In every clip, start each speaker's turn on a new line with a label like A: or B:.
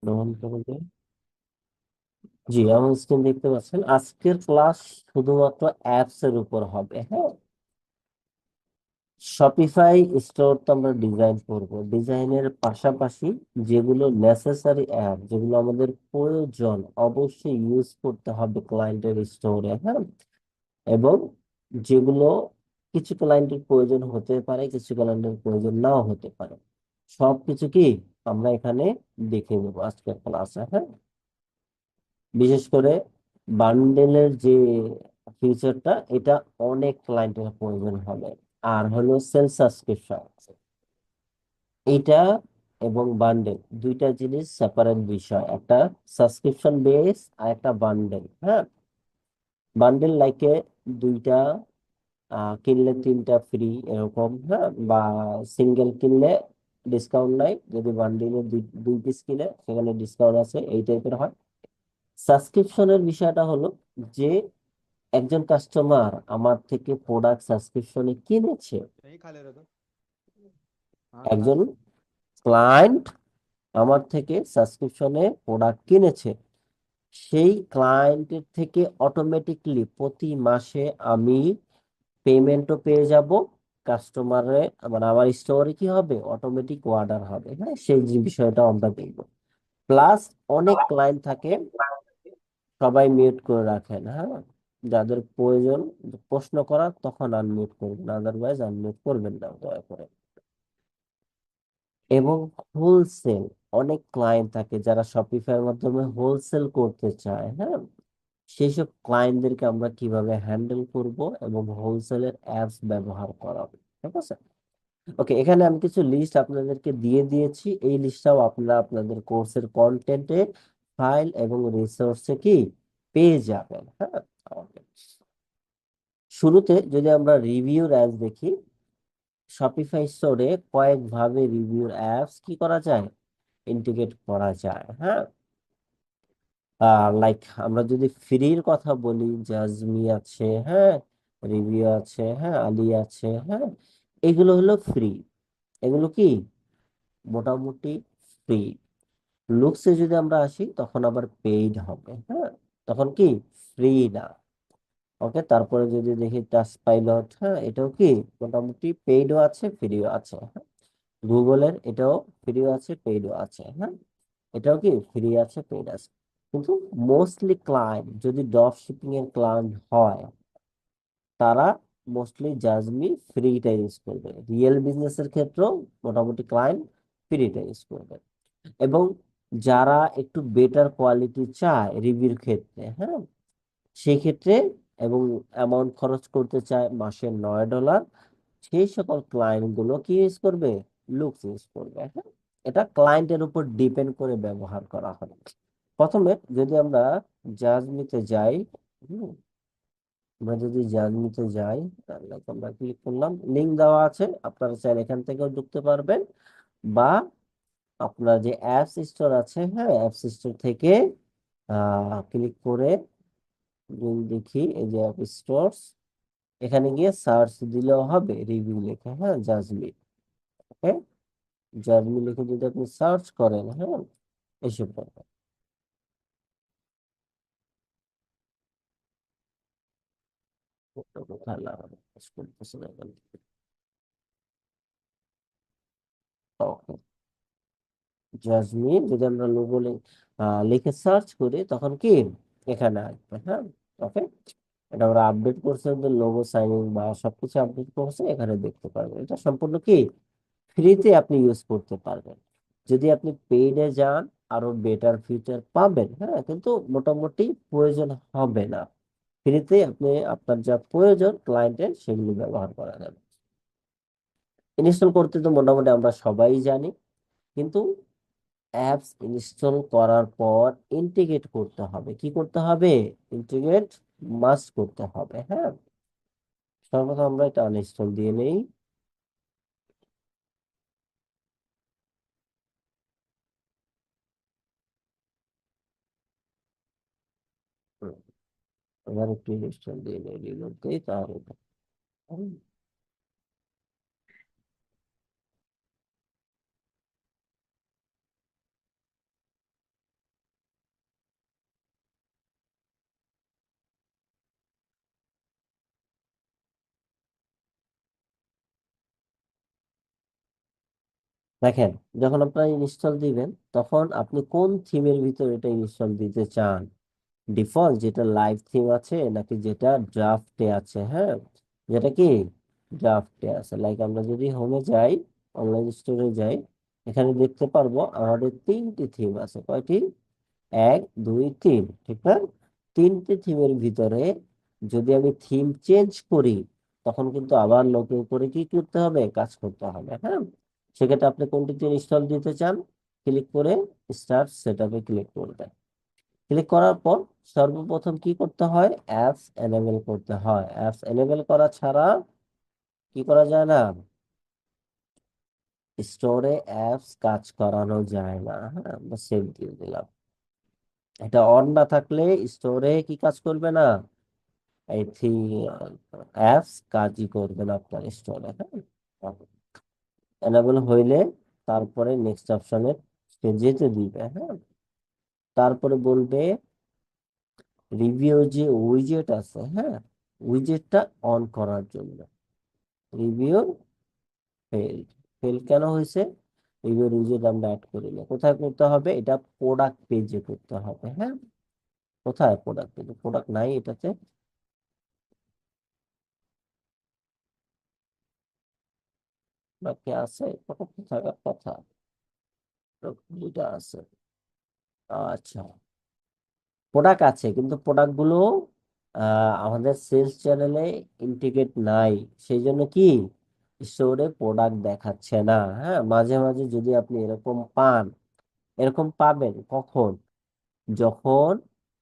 A: গ্রহণ করে যে, জি আমার স্ক্রিন দেখতে পাচ্ছেন। আজকের ক্লাস শুধুমাত্র অ্যাপস এর উপর হবে, হ্যাঁ। শপিফাই স্টোর তো আমরা ডিজাইন করব, ডিজাইনের পাশাপাশি যেগুলো নেসেসারি অ্যাপ, যেগুলো আমাদের প্রয়োজন অবশ্যই ইউজ করতে হবে ক্লায়েন্টের স্টোরে, হ্যাঁ। এবং যেগুলো কিছু ক্লায়েন্টের প্রয়োজন হতে পারে, কিছু ক্লায়েন্টের প্রয়োজন নাও হতে পারে, সবকিছু কি আমরা এখানে দেখে নেবো আজকের ক্লাসে, হ্যাঁ। বিশেষ করে বান্ডেলের যে ফিচারটা, এটা অনেক ক্লায়েন্টের প্রয়োজন হবে। আর হলো সেলফ সাবস্ক্রিপশন, এটা এবং বান্ডেল দুইটা জিনিস সেপারেট বিষয়। একটা সাবস্ক্রিপশন বেস আর একটা বান্ডেল, হ্যাঁ। বান্ডেল লাইকে দুইটা কিনলে তিনটা ফ্রি এরকম, হ্যাঁ। বা সিঙ্গেল কিনলে ডিসকাউন্ট নাই, যদি বান্ডিলে দুই দুই পিস কিনে সেখানে ডিসকাউন্ট আছে, এই টাইপের হয়। সাবস্ক্রিপশনের বিষয়টা হলো যে একজন কাস্টমার আমার থেকে প্রোডাক্ট সাবস্ক্রিপশনে কিনেছে,
B: यही खा ले रहे तो। हाँ खा
A: একজন
B: ले।
A: ক্লায়েন্ট আমার থেকে সাবস্ক্রিপশনে প্রোডাক্ট কিনেছে, সেই ক্লায়েন্টের থেকে অটোমেটিকলি প্রতি মাসে আমি পেমেন্টও পেয়ে যাব। কাস্টমারে মানে আমার স্টোরে কি হবে, অটোমেটিক অর্ডার হবে, হ্যাঁ। সেই যে বিষয়টা আমরা দেখবো। প্লাস অনেক ক্লায়েন্ট থাকে সবাই মিউট করে রাখেন, হ্যাঁ। যাদের প্রয়োজন প্রশ্ন করার তখন আনমিউট করবেন, আদারওয়াইজ আনমিউট করবেন না দয়া করে। এবং হোলসেল, অনেক ক্লায়েন্ট থাকে যারা শপিফাইয়ের মাধ্যমে হোলসেল করতে চায়, হ্যাঁ। সেই সব ক্লায়েন্টদেরকে আমরা কিভাবে হ্যান্ডেল করব এবং হোলসেলের অ্যাপস ব্যবহার করাবো, ঠিক আছে। ওকে, এখানে আমি কিছু লিস্ট আপনাদেরকে দিয়ে দিয়েছি, এই লিস্টটাও আপনারা আপনাদের কোর্সের কন্টেন্টে, ফাইল এবং রিসোর্সে কি পেয়ে যাবেন, হ্যাঁ। Okay. শুরুতে যদি আমরা রিভিউর অ্যাপস দেখি, শপিফাই স্টোরে কয়েকভাবে রিভিউর অ্যাপস কি করা যায়, ইন্টিগ্রেট করা যায়, হ্যাঁ। লাইক আমরা যদি ফ্রির কথা বলি, জাজমি আছে, হ্যাঁ। রিভিউ আছে, হ্যাঁ। আলি আছে, হ্যাঁ। এগুলো হলো ফ্রি, এগুলো কি মোটামুটি ফ্রি। লুকসে যদি আমরা আসি তখন আবার পেইড হবে, হ্যাঁ। তখন কি ফ্রি না। ওকে, তারপরে যদি দেখি টাচ পাইলট, হ্যাঁ, এটাও কি মোটামুটি পেইডও আছে ফ্রিও আছে, হ্যাঁ। গুগলের এটাও ফ্রিও আছে পেইডও আছে, হ্যাঁ। এটাও কি ফ্রি আছে পেইড আছে। কিন্তু মোস্টলি ক্লায়েন্ট যদি ড্রপ শিপিং এর ক্লায়েন্ট হয়, তারা মোস্টলি জাজমি ফ্রিটা ইউজ করবে। রিয়েল বিজনেসের ক্ষেত্রেও মোটামুটি ক্লায়েন্ট ফ্রিটা ইউজ করবে। এবং যারা একটু বেটার কোয়ালিটি চায় রিভিউর ক্ষেত্রে, হ্যাঁ, সেই ক্ষেত্রে এবং অ্যামাউন্ট খরচ করতে চায় মাসে $9, সেই সকল ক্লায়েন্ট গুলো কি ইউজ করবে, লুকস ইউজ করবে, হ্যাঁ। এটা ক্লায়েন্টের উপর ডিপেন্ড করে ব্যবহার করা হয়। প্রথমে যদি আমরা জাজমিতে যাই, হুম, আমরা যদি জাজমিতে যাই, তাহলে আমরা ক্লিক করলাম, লিঙ্ক দেওয়া আছে, আপনারা চাইলে এখান থেকেও ঢুকতে পারবেন। বা আপনার যে অ্যাপস স্টোর আছে, হ্যাঁ, অ্যাপস স্টোর থেকে ক্লিক করে যদি দেখি এই যে অ্যাপ স্টোর, এখানে গিয়ে সার্চ দিলেও হবে রিভিউ লেখা, হ্যাঁ, জাজমি। ওকে, জাজমি লিখে যদি আপনি সার্চ করেন, হ্যাঁ, এসে পড়বে। কোথায় লাগাবো? করতেছে না এখান থেকে। ওকে, জাজমিন যদি আমরা লোগো লিখে সার্চ করি তখন কি এখানে আসবে, হ্যাঁ। ওকে, এটা ওরা আপডেট করছে, ওদের লোগো সাইনিং বা সবকিছু আপডেট করছে, এখানে দেখতে পারবেন। এটা সম্পূর্ণ কি ফ্রিতে আপনি ইউজ করতে পারবেন। যদি আপনি পেইডে যান আরো বেটার ফিচার পাবেন, হ্যাঁ, কিন্তু মোটামুটি প্রয়োজন হবে না। ফ্রিতে আপনি আপনার যা প্রয়োজন ক্লায়েন্টের সেগুলো ব্যবহার করা যাবে। ইনস্টল করতে তো মোটামুটি আমরা সবাই জানি, কিন্তু অ্যাপস ইনস্টল করার পর ইন্টিগ্রেট করতে হবে। কি করতে হবে, ইন্টিগ্রেট মাস্ট করতে হবে, হ্যাঁ। সর্বপ্রথম আমরা এটা আনইনস্টল দিয়ে নেই। হুম, এবার একটু ইনস্টল দিয়ে নেই, রিলোড দিই তাহলে হুম, দেখেন, যখন আপনারা ইনস্টল দিবেন তখন আপনি কোন থিমের ভিতরে এটা ইনস্টল দিতে চান, ডিফল্ট যেটা লাইভ থিম আছে নাকি যেটা ড্রাফটে আছে। হ্যাঁ, যেটা কি ড্রাফটে আছে। লাইক আমরা যদি হোমে যাই, অনলাইন স্টোরে যাই, এখানে দেখতে পারবো আমাদের তিনটি থিম আছে। কয়টি? এক, দুই, তিন, ঠিক না? তিনটি থিমের ভিতরে যদি আমি থিম চেঞ্জ করি, তখন কিন্তু আবার নতুন করে কি করতে হবে, কাজ করতে হবে। হ্যাঁ, সেক্ষেত্রে আপনি কোনটিতে ইনস্টল দিতে চান, ক্লিক করে স্টার্ট সেটআপে ক্লিক করবেন। ক্লিক করার পর সর্বপ্রথম কি করতে হয়, অ্যাপস এনেবল করতে হয়। অ্যাপস এনেবল করা ছাড়া কি করা যায় না, স্টোরে অ্যাপস কাজ করানো যায় না। হ্যাঁ, আমরা সেভ দিয়ে দিলাম। এটা অন না থাকলে স্টোরে কি কাজ করবে না, এই অ্যাপস কাজই করবে না আপনার স্টোরে। হ্যাঁ, এনেবল হইলে তারপরে নেক্সট অপশনে সে যেতে দিবে। হ্যাঁ, তারপরে বলবে রিভিউ যে উইজেট আছে, হ্যাঁ, উইজেটটা অন করার জন্য। রিভিউ ফেল, ফেল কেন হয়েছে? রিভিউ উইজেট আমরা অ্যাড করি না। কোথায় করতে হবে, এটা প্রোডাক্ট পেজে করতে হবে। হ্যাঁ, কোথায়? প্রোডাক্ট পেজে। প্রোডাক্ট নাই এটাতে, বাকি আছে, প্রোডাক্ট থাকার কথা। দুইটা আছে, আচ্ছা। প্রোডাক্ট আছে কিন্তু প্রোডাক্ট গুলো আমাদের সেলস চ্যানেলে ইন্টিগ্রেট নাই। সেই জন্য কি স্টোরে প্রোডাক্ট দেখাচ্ছে না। হ্যাঁ, মাঝে মাঝে যদি আপনি এরকম পান, এরকম পাবেন কখন, যখন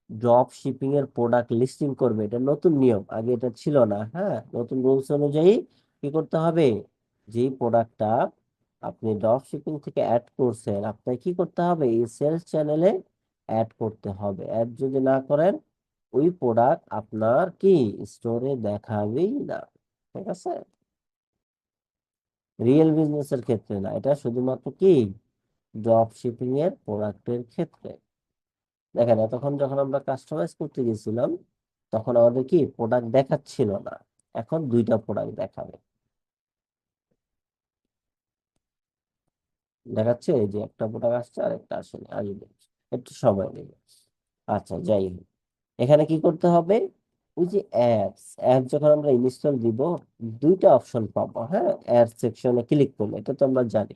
A: ড্রপ শিপিং এর প্রোডাক্ট লিস্টিং করবে। এটা নতুন নিয়ম, আগে এটা ছিল না। হ্যাঁ, নতুন রুলস অনুযায়ী কি করতে হবে, যেই প্রোডাক্টটা আপনি ড্রপ শিপিং থেকে অ্যাড করছেন, আপনাকে কি করতে হবে, এই সেলস চ্যানেলে অ্যাড করতে হবে। অ্যাড যদি না করেন, ওই প্রোডাক্ট আপনার কি স্টোরে দেখাবেই না। ঠিক আছে, রিয়েল বিজনেসের ক্ষেত্রে না, এটা শুধুমাত্র কি ড্রপ শিপিং এর প্রোডাক্টের ক্ষেত্রে। দেখেন, এতক্ষণ যখন আমরা কাস্টমাইজ করতে গেছিলাম, তখন আমাদের কি প্রোডাক্ট দেখাচ্ছিল না। এখন দুইটা প্রোডাক্ট দেখাবে, দেখাচ্ছে। এই যে একটা প্রোডাক্ট আসছে আর একটা আসেনি, আসবে, একটু সময় নেবে। আচ্ছা, যাই হোক, এখানে কি করতে হবে, ওই যে অ্যাপস, অ্যাপ যখন আমরা ইনস্টল দিব, দুইটা অপশন পাবো। হ্যাঁ, অ্যাড সেকশনে ক্লিক করলে, এটা তো আমরা জানি,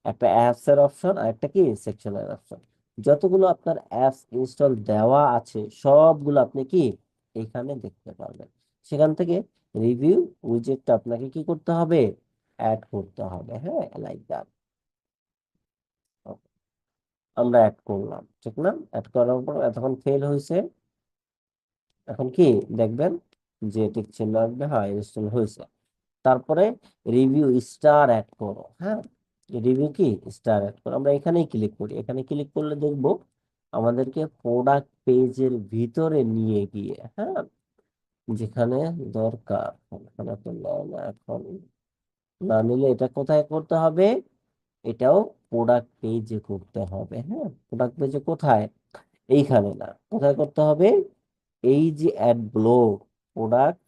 A: একটা অ্যাপস এর অপশন আর একটা কি সেকশনের অপশন। যতগুলো আপনার অ্যাপস ইনস্টল দেওয়া আছে সবগুলো আপনি কি এখানে দেখতে পারবেন। সেখান থেকে রিভিউ উইজেটটা আপনাকে কি করতে হবে, অ্যাড করতে হবে। হ্যাঁ, লাইক দ্যাট। আমরা অ্যাড করলাম, ঠিক না? অ্যাড করার পর এতক্ষণ ফেল হয়েছে, এখন কি দেখবেন যে টিক চিহ্ন আসবে, হ্যাঁ ইনস্টল হয়েছে। তারপরে রিভিউ স্টার অ্যাড করো। হ্যাঁ, রিভিউ কি স্টার অ্যাড করো, আমরা এখানেই ক্লিক করি। এখানে ক্লিক করলে দেখবো আমাদেরকে প্রোডাক্ট পেজের ভিতরে নিয়ে গিয়ে, হ্যাঁ, যেখানে দরকার। এখানে তো নেয় না, এখন না নিলে এটা কোথায় করতে হবে, এটাও প্রোডাক্ট পেজে করতে হবে। হ্যাঁ, প্রোডাক্ট পেজে কোথায়, এইখানে না, কোথায় করতে হবে, এই যে add block, product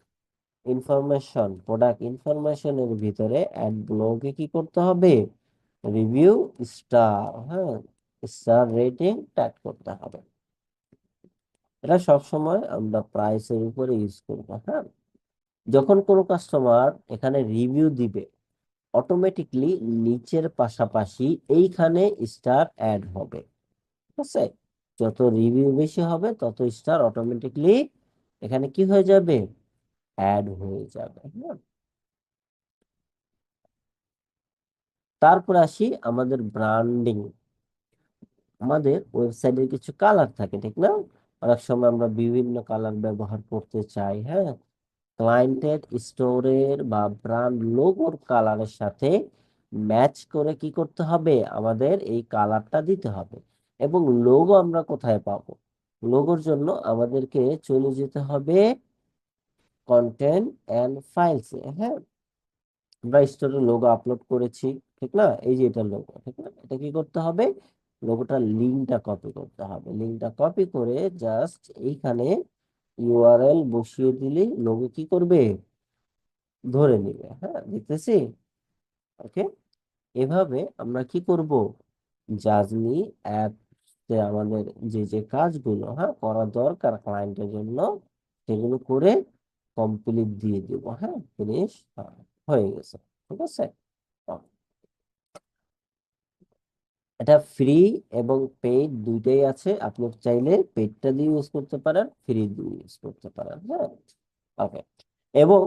A: information, product ইনফরমেশনের ভিতরে অ্যাড ব্লকে কি করতে হবে, রিভিউ স্টার, হ্যাঁ, স্টার রেটিং ট্যাগ করতে হবে। এটা সব সময় আমরা প্রাইসের উপরে ইউজ করব। হ্যাঁ, যখন কোনো কাস্টমার এখানে রিভিউ দিবে, অটোমেটিকলি নিচের পাশাপাশি এইখানে স্টার অ্যাড হবে। ঠিক আছে, যত রিভিউ বেশি হবে তত স্টার অটোমেটিকলি এখানে কি হয়ে যাবে, অ্যাড হয়ে যাবে। হ্যাঁ, তারপর আসি আমাদের ব্র্যান্ডিং। আমাদের ওয়েবসাইটের কিছু কালার থাকে, ঠিক না? অনেক সময় আমরা বিভিন্ন কালার ব্যবহার করতে চাই। হ্যাঁ, ক্লায়েন্টের স্টোরের বা ব্র্যান্ড লোগোর কালারের সাথে ম্যাচ করে কি করতে হবে, আমাদের এই কালারটা দিতে হবে। এবং লোগো আমরা কোথায় পাবো, লোগোর জন্য আমাদেরকে চলে যেতে হবে কন্টেন্ট এন্ড ফাইলসে। হ্যাঁ, আমরা স্টোরে লোগো আপলোড করেছি, ঠিক না? এই যে এটা লোগো, ঠিক না? এটা কি করতে হবে, লোগোটার লিঙ্কটা কপি করতে হবে। লিঙ্কটা কপি করে জাস্ট এইখানে ইউআরএল বসিয়ে দিলেই লোগো কি করবে, ধরে নিবে। হ্যাঁ, দেখতেছি, ওকে। এভাবে আমরা কি করব, জাজমি অ্যাপ আমাদের যে যে কাজগুলো হ্যাঁ করা দরকার ক্লায়েন্টের জন্য সেগুলো করে কমপ্লিট দিয়ে দিব, হ্যাঁ ফিনিশ হয়ে গেছে। ঠিক আছে। এটা ফ্রি এবং পেইড দুইটাই আছে, আপনি চাইলে পেইডটা দিয়ে ইউজ করতে পারেন, ফ্রি দিয়ে ইউজ করতে পারেন, হ্যাঁ। ওকে। এবং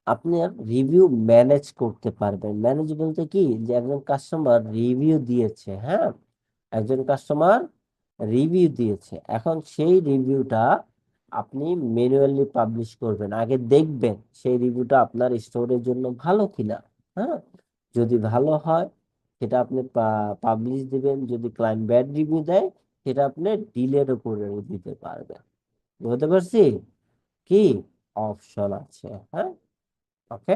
A: আপনি রিভিউ ম্যানেজ করতে পারবেন। ম্যানেজ বলতে কি, যে একজন কাস্টমার রিভিউ দিয়েছে, হ্যাঁ একজন কাস্টমার রিভিউ দিয়েছে, এখন সেই রিভিউটা আপনি ম্যানুয়ালি পাবলিশ করবেন, আগে দেখবেন সেই রিভিউটা আপনার স্টোরের জন্য ভালো কিনা, হ্যাঁ যদি ভালো হয় সেটা আপনি পাবলিশ দিবেন, যদি ক্লায়েন্ট ব্যাড রিভিউ দেয় সেটা আপনি ডিলেটও করে দিতে পারবেন। বুঝতে পারছি কি অপশন আছে, হ্যাঁ। ওকে।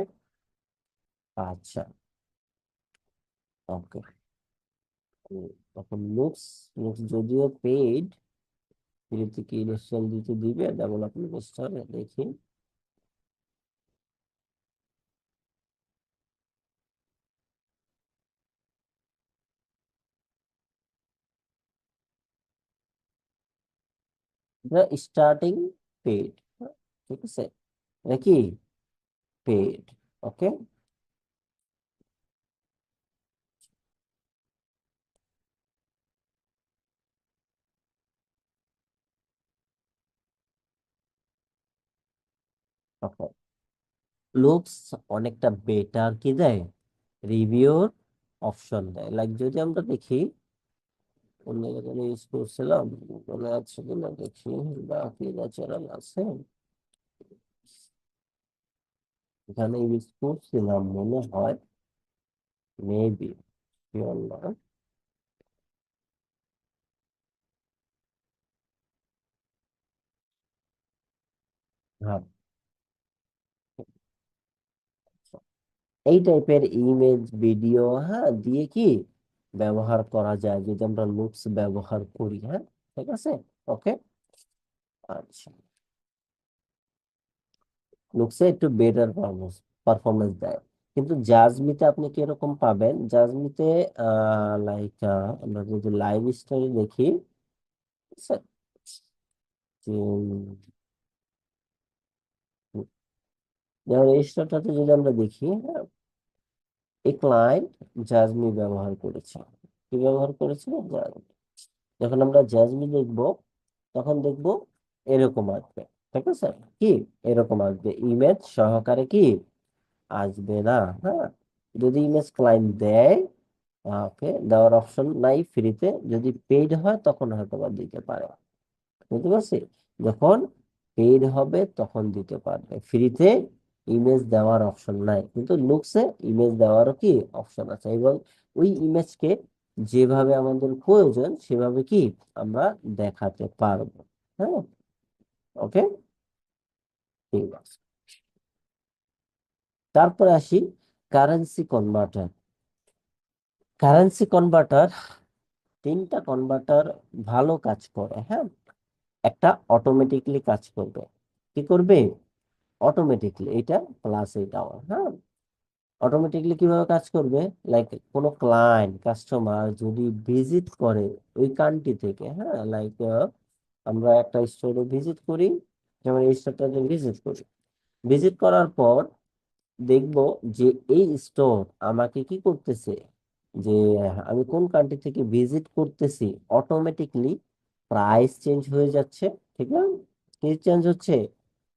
A: আচ্ছা। ওকে। তখন লুকস, লুকস যদিও পেইড, ফ্রিতে কি ইনস্টল দিতে দিবে ডেভেলপমেন্ট স্টোরে দেখি। স্টার্টিং পেইড, ঠিক আছে, এটা কি পেইড। ওকে। ওকে। লুকস অনেকটা বেটার কি দেয়, রিভিউর অপশন দেয়। লাইক যদি আমরা দেখি অন্য জায়গায় ইউজ করছিলাম, মনে আছে কিনা দেখি, বা কি ন্যাচারাল আছে, এখানে ইউজ করছিলাম মনে হয়, মেবি শিওর না। হ্যাঁ, এই টাইপের ইমেজ ভিডিও হ্যাঁ দিয়ে কি ব্যবহার করা যায় যদি আমরা লুকস ব্যবহার করি, হ্যাঁ ঠিক আছে। ওকে। আচ্ছা, লুকসে একটু বেটার পারফরমেন্স দেয়, কিন্তু জাজমিতে আপনি কিরকম পাবেন, জাজমিতে লাইক আমরা যদি লাইভ স্টোরি দেখি, ঠিক আছে, যে, যেমন এই স্টোরটাতে যদি আমরা দেখি, হ্যাঁ এই ক্লায়েন্ট জাজমি ব্যবহার করেছে, কি ব্যবহার করেছে, যখন আমরা জাজমি দেখব তখন দেখব এরকম আসবে, ঠিক আছে, কি এরকম আসবে, ইমেজ সহকারে কি আসবে না, হ্যাঁ যদি ইমেজ ক্লায়েন্ট দেয়, ওকে দেওয়ার অপশন নাই ফ্রিতে, যদি পেইড হয় তখন হয়তো বা দিতে পারে। বুঝতে পারছি, যখন পেইড হবে তখন দিতে পারবে, ফ্রিতে ইমেজ দেওয়ার অপশন নাই, কিন্তু লুকসে ইমেজ দেওয়ারও কি অপশন আছে, এবং ওই ইমেজকে যেভাবে আমাদের প্রয়োজন সেভাবে কি আমরা দেখাতে পারবো, হ্যাঁ। ওকে। ঠিক আছে। তারপরে আসি কারেন্সি কনভার্টার। কারেন্সি কনভার্টার, তিনটা কনভার্টার ভালো কাজ করে, হ্যাঁ একটা অটোমেটিকলি কাজ করবে, কি করবে অটোমেটিকলি, এটা প্লাস এটাও, হ্যাঁ অটোমেটিকলি কিভাবে কাজ করবে, লাইক কোনো ক্লায়েন্ট কাস্টমার যদি ভিজিট করে ওই কান্ট্রি থেকে, হ্যাঁ লাইক আমরা একটা স্টোরে ভিজিট করি, যেমন এই স্টোরটাতে ভিজিট করি, ভিজিট করার পর দেখবো যে এই স্টোর আমাকে কি করতেছে, যে আমি কোন কান্ট্রি থেকে ভিজিট করতেছি অটোমেটিকলি প্রাইস চেঞ্জ হয়ে যাচ্ছে, ঠিক না, কি চেঞ্জ হচ্ছে,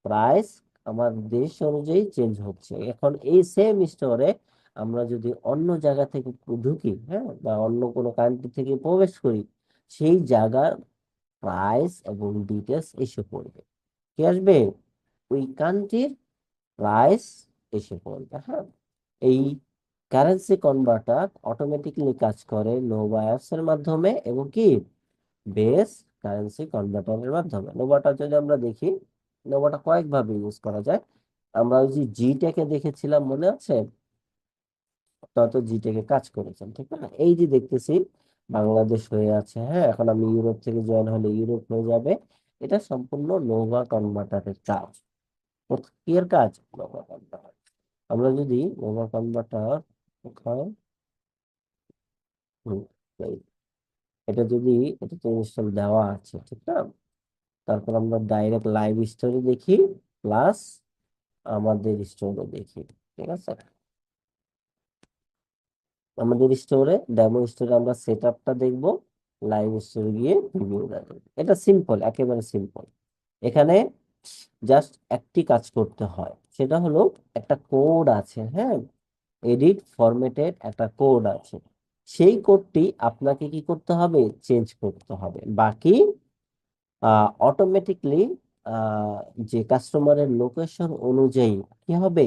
A: প্রাইস আমার দেশ অনুযায়ী চেঞ্জ হচ্ছে। এখন এই সেম স্টোরে আমরা যদি অন্য জায়গা থেকে ঢুকি, হ্যাঁ বা অন্য কোনো কান্ট্রি থেকে প্রবেশ করি, সেই জায়গার প্রাইস এবং ডিটেলস এসে পড়বে, কি আসবে, ওই কান্ট্রির প্রাইস এসে পড়বে, হ্যাঁ। এই কারেন্সি কনভার্টার অটোমেটিক্যালি কাজ করে নোভা অ্যাপস এর মাধ্যমে এবং কি বেস কারেন্সি কনভার্টারের মাধ্যমে। নোভাটা যদি আমরা দেখি, নোভাটা কয়েকভাবে ইউজ করা যায়, আমরা ওই যে জিটেকে দেখেছিলাম মনে আছে, তত জিটেকে কাজ করেছেন, ঠিক না, এই যে দেখতেছি বাংলাদেশ হয়ে আছে, হ্যাঁ এখন আমি ইউরোপ থেকে জয়েন হলে ইউরোপ হয়ে যাবে, এটা সম্পূর্ণ নোভা কনভার্টারের কাজ। কি এর কাজ, নোভা কনভার্টার। আমরা যদি নোভা কনভার্টার কোথায়, হুম, এই এটা যদি, এটা তো ইনস্টল দেওয়া আছে ঠিক না, তারপর আমরা ডাইরেক্ট লাইভ স্টোরি দেখি, প্লাস আমাদের স্টোরে দেখি। ঠিক আছে, আমাদের স্টোরে, ডেমো স্টোরে আমরা সেট আপটা দেখবো, লাইভ স্টোরে গিয়ে রিভিউটা দেখবো। এটা সিম্পল, একেবারে সিম্পল। এখানে জাস্ট একটি কাজ করতে হয়, সেটা হলো একটা কোড আছে, হ্যাঁ, এডিট ফরম্যাটের একটা কোড আছে। সেই কোডটি আপনাকে কি করতে হবে, চেঞ্জ করতে হবে। বাকি অটোমেটিকলি যে কাস্টমারের লোকেশন অনুযায়ী কি হবে,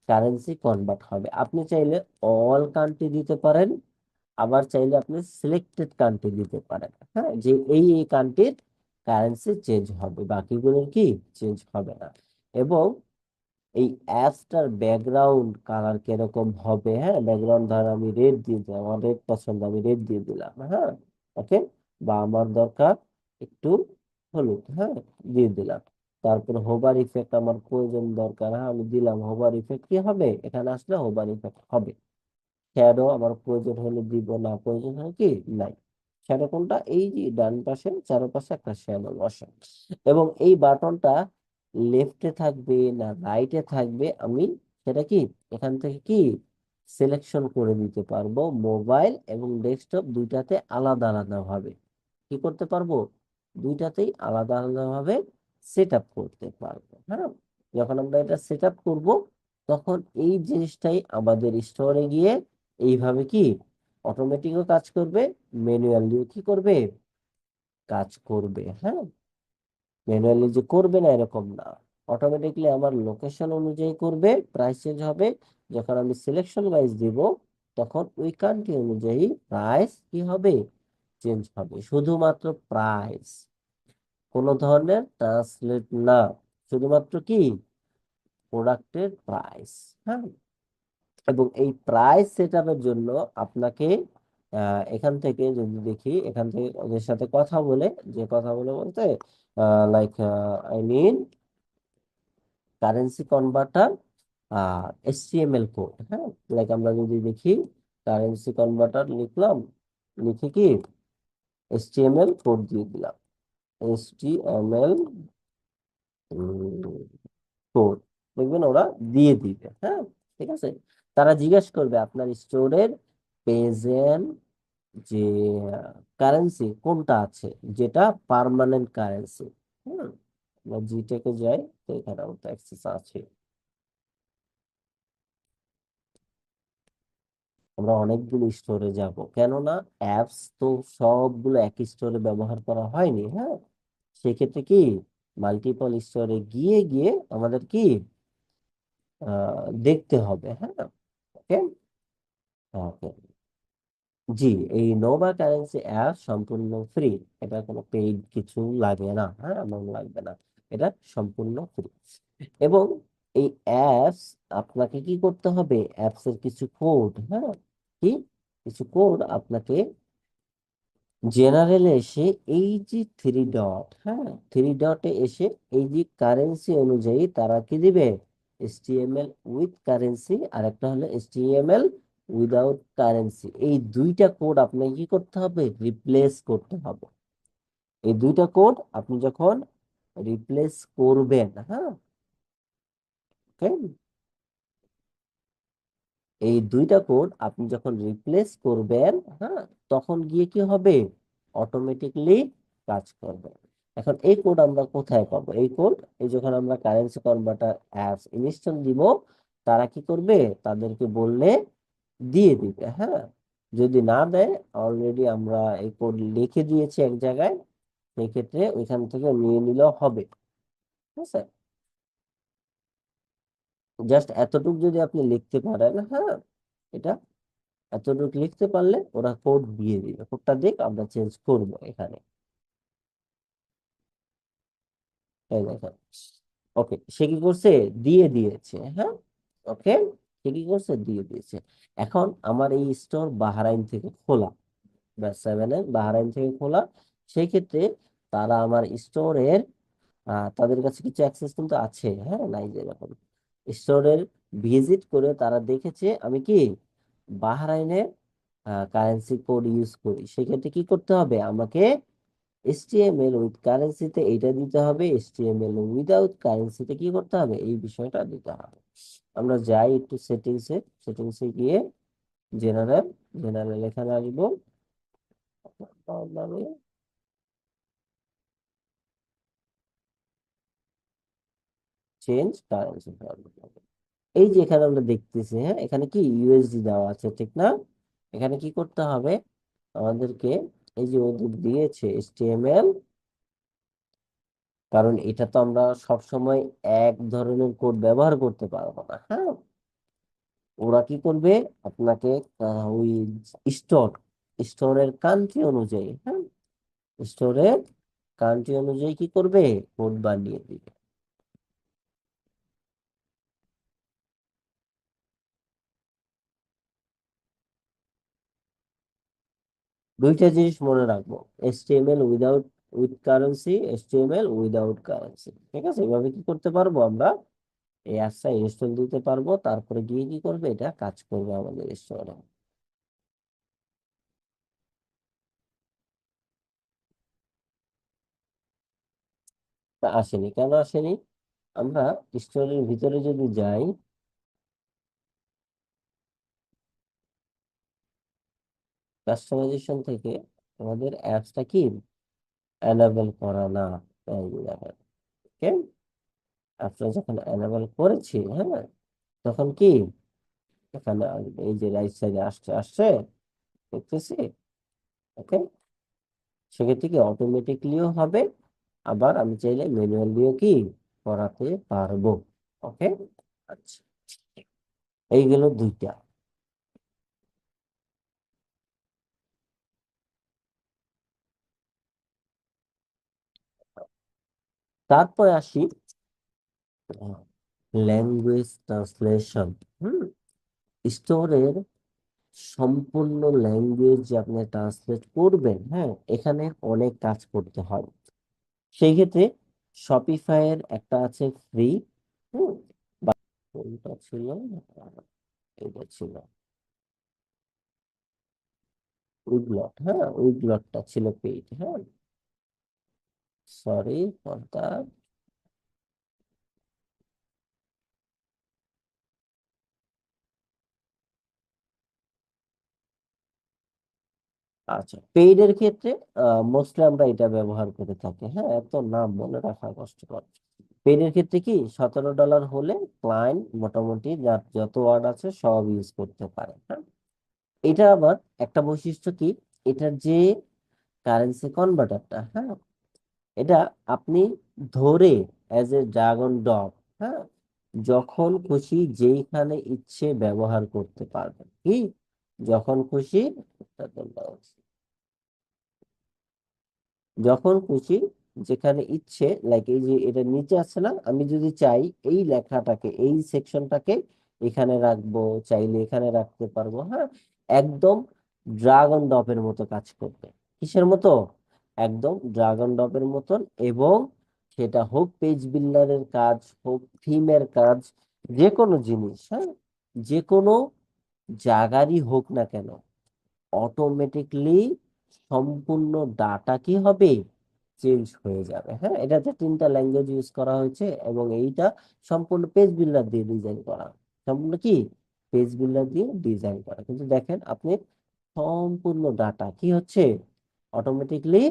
A: কারেন্সি কনভার্ট হবে। আপনি চাইলে অল কান্ট্রি দিতে পারেন, আবার চাইলে আপনি সিলেক্টেড কান্ট্রি দিতে পারেন, হ্যাঁ, যে এই কান্ট্রির কারেন্সি চেঞ্জ হবে, বাকিগুলোর কি চেঞ্জ হবে না। এবং এই অ্যাপসটার ব্যাকগ্রাউন্ড কালার কিরকম হবে, হ্যাঁ, ব্যাকগ্রাউন্ড ধর আমি রেড দিয়ে দিলাম, আমার রেড পছন্দ, আমি রেড দিয়ে দিলাম, হ্যাঁ, ওকে। বা আমার দরকার একটু হলুদ, হ্যাঁ, দিয়ে দিলাম। তারপর হোভার ইফেক্ট আমার প্রয়োজন দরকার, হ্যাঁ, আমি দিলাম হোভার ইফেক্ট, কি হবে, এখানে আসলে হোভার ইফেক্ট হবে। শ্যাডো আমার প্রয়োজন হলে দিব, না প্রয়োজন হলে কি নাই। শ্যাডো কোনটা, এই যে ডান পাশে চারপাশে একটা শ্যাডো বসে। এবং এই বাটনটা লেফটে থাকবে না রাইটে থাকবে, আমি সেটা কি এখান থেকে কি সিলেকশন করে দিতে পারবো। মোবাইল এবং ডেস্কটপ দুইটাতে আলাদা আলাদা ভাবে কি করতে পারবো, দুইটাতেই আলাদা আলাদা ভাবে সেট আপ করতে পারবো, হ্যাঁ। যখন আমরা এটা সেট আপ করবো, তখন এই জিনিসটাই আমাদের স্টোরে গিয়ে এইভাবে কি অটোমেটিকও কাজ করবে, ম্যানুয়ালিও কি করবে, কাজ করবে, হ্যাঁ। ম্যানুয়ালি যে করবে না এরকম না, অটোমেটিকলি আমার লোকেশন অনুযায়ী করবে, প্রাইস চেঞ্জ হবে। যখন আমি সিলেকশন ওয়াইজ দিব, তখন ওই কান্ট্রি অনুযায়ী প্রাইস কি হবে, চেঞ্জ হবে। শুধুমাত্র প্রাইস, কোনো ধরনের ট্রান্সলেট না, শুধুমাত্র কি প্রোডাক্টের প্রাইস, হ্যাঁ। এবং এই প্রাইস সেট আপের জন্য আপনাকে এখান থেকে যদি দেখি, এখান থেকে ওদের সাথে কথা বলে, যে কথা বলে বলতে like I mean currency converter HTML code, হ্যাঁ। লাইক আমরা যদি দেখি কারেন্সি কনভার্টার লিখলাম, লিখে কি HTML কোড দিয়ে দিলাম, HTML কোড, দেখবেন ওরা দিয়ে দিবে, হ্যাঁ। ঠিক আছে, তারা জিজ্ঞেস করবে আপনার স্টোরের প্রেজেন্ট যে কারেন্সি কোনটা আছে, যেটা পার্মানেন্ট কারেন্সি। হুম, আমরা জিটেকে যাই, তো এখানে আমাদের অ্যাক্সেস আছে। আমরা অনেকগুলো স্টোরে যাব, কেননা অ্যাপস তো সবগুলো এক স্টোরে ব্যবহার করা হয়নি, হ্যাঁ। সেক্ষেত্রে কি মাল্টিপল স্টোরে গিয়ে গিয়ে আমাদের কি দেখতে হবে, হ্যাঁ। ওকে, ওকে। জি, এই নোভা কারেন্সি অ্যাপ সম্পূর্ণ ফ্রি, এটা কোনো পেইড কিছু লাগে না, হ্যাঁ, এমন লাগবে না, এটা সম্পূর্ণ ফ্রি। এবং এই অ্যাপস আপনাকে কি করতে হবে, অ্যাপস এর কিছু কোড, হ্যাঁ, কি কিছু কোড আপনাকে জেনারেলে এসে এই যে থ্রি ডট, হ্যাঁ, থ্রি ডটে এসে এই যে কারেন্সি অনুযায়ী তারা কি দিবে, HTML উইথ কারেন্সি, আর একটা হলো HTML উইদাউট কারেন্সি। এই দুইটা কোড আপনাকে কি করতে হবে, রিপ্লেস করতে হবে। এই দুইটা কোড আপনি যখন রিপ্লেস করবেন, হ্যাঁ, ওকে, এই দুইটা কোড আপনি যখন রিপ্লেস করবেন, হ্যাঁ, তখন গিয়ে কি হবে, অটোমেটিকলি কাজ করবে। এখন এই কোড আমরা কোথায় পাবো, এই কোড এই যখন আমরা কারেন্সি কনভার্টার অ্যাপস ইনস্টল দিব, তারা কি করবে, তাদেরকে বললে দিয়ে দিবে, হ্যাঁ। যদি না দেয়, অলরেডি আমরা এই কোড লিখে দিয়েছি এক জায়গায়, সেক্ষেত্রে ওইখান থেকে নিয়ে নিলেও হবে। ঠিক আছে, জাস্ট এতটুকু যদি আপনি লিখতে পারেন, হ্যাঁ, এটা এতটুকু লিখতে পারলে ওরা কোড দিয়ে দিবে, কোডটা দেখ আমরা চেঞ্জ করব এখানে, এই দেখেন। ওকে, সে কি করছে, দিয়ে দিয়েছে, হ্যাঁ, ওকে, সে কি করছে, দিয়ে দিয়েছে। এখন আমার এই স্টোর বাহরাইন থেকে খোলা, ব্যাস সেভেনের বাহরাইন থেকে খোলা। সেই ক্ষেত্রে তারা আমার স্টোরের তাদের কাছে কিছু অ্যাক্সেস কিন্তু আছে, হ্যাঁ, নাই যে এরকম স্টোরের ভিজিট করে তারা দেখেছে আমি কি বাহরাইনে কারেন্সি কোড ইউজ করি, সেক্ষেত্রে কি করতে হবে আমাকে? HTML উইথ কারেন্সিতে এইটা দিতে হবে, HTML উইদাউট কারেন্সিতে কি করতে হবে? এই বিষয়টা দিতে হবে। আমরা যাই একটু সেটিংসে, সেটিংসে গিয়ে জেনারেল, জেনারেল এখানে আসবো, চেঞ্জ কারেন্সি। এই যে এখানে আমরা দেখতেছি, হ্যাঁ, এখানে কি ইউএসডি দেওয়া আছে, ঠিক না? এখানে কি করতে হবে আমাদেরকে? এই যে ওদের দিয়েছে HTML, কারণ এটা তো আমরা সব সময় এক ধরনের কোড ব্যবহার করতে পারবো না, হ্যাঁ। ওরা কি করবে আপনাকে? ওই স্টোর, স্টোরের কান্ট্রি অনুযায়ী, হ্যাঁ, স্টোরের কান্ট্রি অনুযায়ী কি করবে? কোড বানিয়ে দিবে। দুইটা জিনিস মনে রাখবো, HTML without, with currency, HTML without currency, ঠিক আছে? এভাবে কি করতে পারবো আমরা? এই অ্যাপসটা ইনস্টল দিতে পারবো, তারপরে গিয়ে কি করবে? এটা কাজ করবে আমাদের স্টোরে। তা আসেনি কেন? আসেনি? আমরা স্টোরের ভিতরে যদি যাই, কাস্টমাইজেশন থেকে আমাদের অ্যাপসটা কি এনাবেল করা না, এই দেখেন, ওকে। অ্যাপসটা যখন এনাবেল করেছি, হ্যাঁ, তখন কি এখানে আসবে, এই যে রাইট সাইডে আসছে, আসছে, দেখতেছি, ওকে। সেক্ষেত্রে কি অটোমেটিকলিও হবে, আবার আমি চাইলে ম্যানুয়ালিও কি করাতে পারবো, ওকে। আচ্ছা, এইগুলো দুইটা। তারপরে আসি ল্যাঙ্গুয়েজ ট্রান্সলেশন। হুম, স্টোরের সম্পূর্ণ ল্যাঙ্গুয়েজ যে আপনি ট্রান্সলেট করবেন, হ্যাঁ, এখানে অনেক কাজ করতে হয়। সেই ক্ষেত্রে শপিফাইয়ের একটা আছে ফ্রি, হুম, কোনটা ছিল? এটা ছিল উইগ্লট, হ্যাঁ, উইগ্লটটা ছিল পেইড, হ্যাঁ। Sorry for that. আচ্ছা, পেইডের ক্ষেত্রে মোস্টলি আমরা এটা ব্যবহার করে থাকি, হ্যাঁ, এত নাম মনে রাখা কষ্টকর। পেইডের ক্ষেত্রে কি $17 হলে ক্লায়েন্ট মোটামুটি যার যত ওয়ার্ড আছে সব ইউজ করতে পারে, হ্যাঁ। এটা আবার একটা বৈশিষ্ট্য কি, এটার যে কারেন্সি কনভার্টারটা, হ্যাঁ, এটা আপনি ধরে অ্যাজ এ ড্রাগন ডগ, হ্যাঁ, যখন খুশি যেইখানে ইচ্ছে ব্যবহার করতে পারবেন, কি যখন খুশি, যখন খুশি যেখানে ইচ্ছে, লাইক এই যে এটা নিচে আছে না, আমি যদি চাই এই লেখাটাকে, এই সেকশনটাকে এখানে রাখবো, চাইলে এখানে রাখতে পারবো, হ্যাঁ। একদম ড্রাগন ডপের মতো কাজ করবে। কিসের মতো? একদম ড্রাগন ডপের মতন। এবং সেটা হোক পেজ বিল্ডারের কাজ, হোক থিমের কাজ, যে কোনো জিনিস, হ্যাঁ, যে কোনো জায়গারই হোক না কেন, অটোমেটিকলি সম্পূর্ণ ডাটা কি হবে? চেঞ্জ হয়ে যাবে, হ্যাঁ। এটাতে 3টা ল্যাঙ্গুয়েজ ইউজ করা হয়েছে, এবং এইটা সম্পূর্ণ পেজ বিল্ডার দিয়ে ডিজাইন করা, সম্পূর্ণ কি পেজ বিল্ডার দিয়ে ডিজাইন করা। কিন্তু দেখেন আপনি সম্পূর্ণ ডাটা কি হচ্ছে? অটোমেটিকলি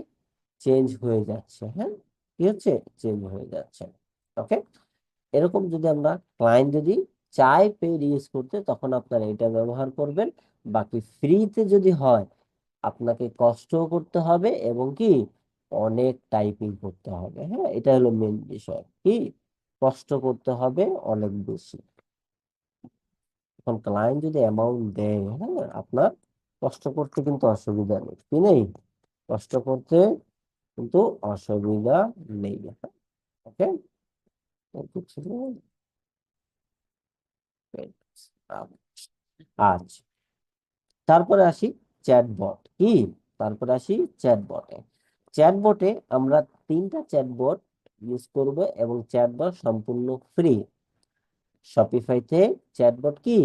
A: চেঞ্জ হয়ে যাচ্ছে, হ্যাঁ। কি হচ্ছে? চেঞ্জ হয়ে যাচ্ছে, ওকে। এরকম যদি আমরা ক্লায়েন্ট যদি চায় পেড ইউজ করতে, তখন আপনারা এটা ব্যবহার করবেন। বাকি ফ্রিতে যদি হয়, আপনাকে কষ্টও করতে হবে এবং কি অনেক টাইপিং করতে হবে, হ্যাঁ। এটা হলো মেন বিষয়, কি কষ্ট করতে হবে অনেক বেশি। এখন ক্লায়েন্ট যদি অ্যামাউন্ট দেয়, হ্যাঁ, আপনার কষ্ট করতে কিন্তু অসুবিধা নেই, কি নেই? কষ্ট করতে কিন্তু অসুবিধা নেই, ওকে। আচ্ছা, তারপরে আসি চ্যাটবট, কি তারপরে আসি চ্যাটবটে। চ্যাটবটে আমরা 3টা চ্যাটবট ইউজ করব, এবং চ্যাটবট সম্পূর্ণ ফ্রি। শপিফাইতে চ্যাটবট কি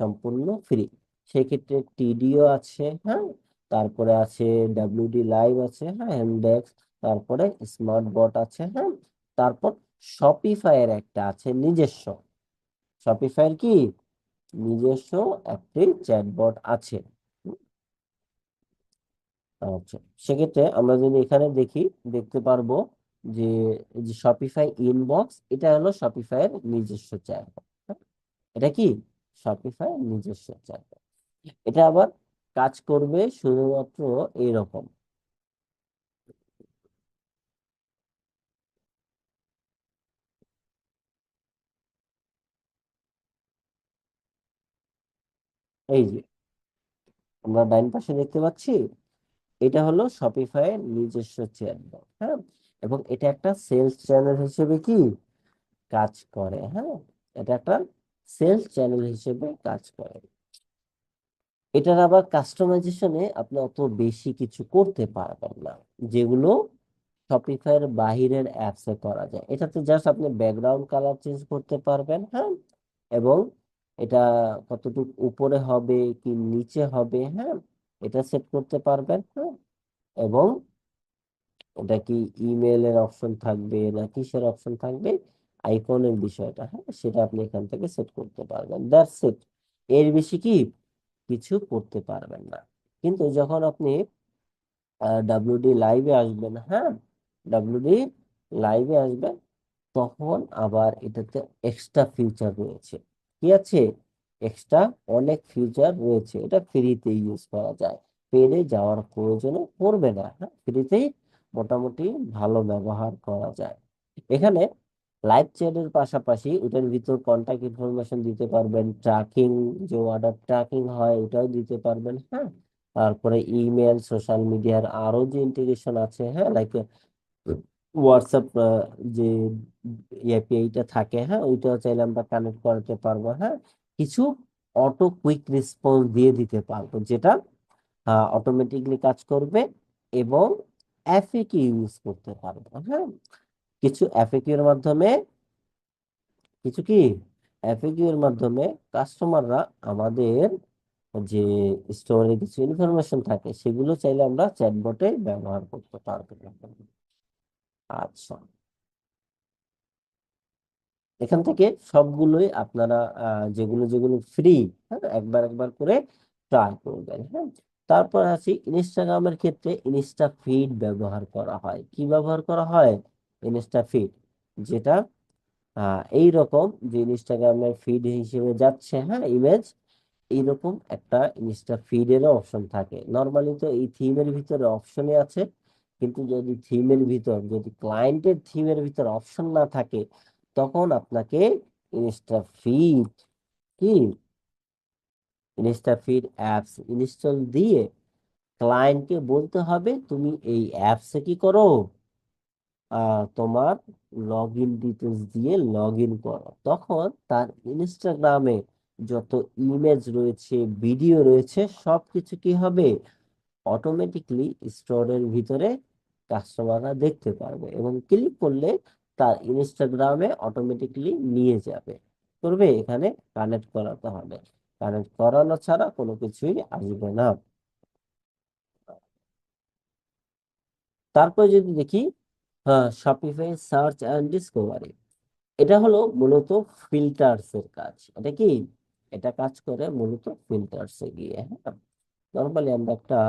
A: সম্পূর্ণ ফ্রি। সেক্ষেত্রে টিডিও আছে, হ্যাঁ, তারপরে আছে ডাব্লিউডি লাইভ আছে, হ্যাঁ, হেমডেক্স, তারপরে স্মার্ট বট আছে, হ্যাঁ, তারপর শপিফাইয়ের একটা আছে নিজস্ব। শপিফাইয়ের কি নিজস্ব একটি চ্যাটবট আছে। আচ্ছা, সেক্ষেত্রে আমরা যদি এখানে দেখি, দেখতে পারবো যে এই যে শপিফাই ইনবক্স, এটা হলো শপিফাইয়ের নিজস্ব চ্যাটবট। এটা কি শপিফাই নিজস্ব চ্যাটবট। এটা আবার কাজ করবে শুধুমাত্র এইরকম। এই যে আমরা ডাইন পাশে দেখতে পাচ্ছি, এটা হলো শপিফাইয়ের নিজস্ব চ্যাটবট, হ্যাঁ, এবং এটা একটা সেলস চ্যানেল হিসেবে কি কাজ করে, হ্যাঁ, এটা একটা সেলস চ্যানেল হিসেবে কাজ করে। এটার আবার কাস্টমাইজেশনে আপনি অত বেশি কিছু করতে পারবেন না, যেগুলো শপিফাইয়ের বাহিরের অ্যাপসে করা যায়। এটাতে জাস্ট আপনি ব্যাকগ্রাউন্ড কালার চেঞ্জ করতে পারবেন, হ্যাঁ, এবং এটা কতটুকু উপরে হবে কি নিচে হবে, হ্যাঁ, এটা সেট করতে পারবেন, হ্যাঁ, এবং ওটা কি ইমেলের অপশন থাকবে না কিসের অপশন থাকবে, আইকনের বিষয়টা, হ্যাঁ, সেটা আপনি এখান থেকে সেট করতে পারবেন, দ্যাটস ইট। এর বেশি কি কিছু করতে পারবেন না। কিন্তু যখন আপনি ডাব্লিউডি লাইভে আসবেন, হ্যাঁ, ডাব্লিউডি লাইভে আসবেন, তখন আবার এটাতে এক্সট্রা ফিচার রয়েছে। কি আছে? এক্সট্রা অনেক ফিচার রয়েছে, এটা ফ্রিতে ইউজ করা যায়, পেডে যাওয়ার প্রয়োজনে পড়বে না, হ্যাঁ, ফ্রিতেই মোটামুটি ভালো ব্যবহার করা যায়। এখানে লাইভ চ্যাটের পাশাপাশি ওটার ভিতর কন্টাক্ট ইনফরমেশন দিতে পারবেন, ট্র্যাকিং, যে অর্ডার ট্র্যাকিং হয় ওটাও দিতে পারবেন, হ্যাঁ, তারপরে ইমেল, সোশ্যাল মিডিয়ার আরো যে ইন্টিগ্রেশন আছে, হ্যাঁ, লাইক হোয়াটসঅ্যাপ, যে এপিআইটা থাকে, হ্যাঁ, ওইটাও চাইলে আমরা কানেক্ট করাতে পারবো, হ্যাঁ, কিছু অটো কুইক রেসপন্স দিয়ে দিতে পারবো, যেটা অটোমেটিকলি কাজ করবে, এবং এফএকিউ ইউজ করতে পারবো, হ্যাঁ, কিছু এফএকিউ এর মাধ্যমে, কিছু কি এফএকিউ এর মাধ্যমে কাস্টমাররা আমাদের যে স্টোরে কিছু ইনফরমেশন থাকে সেগুলো চাইলে আমরা চ্যাটবটে ব্যবহার করতে পারবো। আচ্ছা, এখান থেকে সবগুলোই আপনারা যেগুলো যেগুলো ফ্রি, হ্যাঁ, একবার একবার করে ট্রাই করবেন, হ্যাঁ। তারপর আসি ইনস্টাগ্রামের ক্ষেত্রে, ইনস্টা ফিড ব্যবহার করা হয়। কি ব্যবহার করা হয়? ইনস্টা ফিড, যেটা এই রকম, যে ইনস্টাগ্রামের ফিড হিসেবে যাচ্ছে, হ্যাঁ, ইমেজ, এইরকম একটা ইনস্টা ফিডেরও অপশন থাকে। নর্মালি তো এই থিমের ভিতরে অপশনই আছে, কিন্তু যদি থিমের ভিতর, যদি ক্লায়েন্টের থিমের ভিতর অপশন না থাকে, তখন আপনাকে ইনস্টা ফিড কি ইনস্টা ফিড অ্যাপস ইনস্টল দিয়ে ক্লায়েন্টকে বলতে হবে তুমি এই অ্যাপসে কি করো, তোমার লগ ইন ডিটেলস দিয়ে লগ ইন করো। তখন তার ইনস্টাগ্রামে যত ইমেজ রয়েছে, ভিডিও রয়েছে, সবকিছু কি হবে, অটোমেটিকলি স্টোরের ভিতরে কাস্টমাররা দেখতে পারবে, এবং ক্লিক করলে তার ইনস্টাগ্রামে অটোমেটিকলি নিয়ে যাবে। করবে এখানে কানেক্ট করাতে হবে, কানেক্ট করানো ছাড়া কোনো কিছুই আসবে না। তারপর যদি দেখি, হ্যাঁ, শপিফাই সার্চ অ্যান্ড ডিসকভারি, এটা হলো মূলত ফিল্টার্স এর কাজ। এটা কি, এটা কাজ করে মূলত ফিল্টার্স এ গিয়ে, হ্যাঁ, নর্মালি আমরা একটা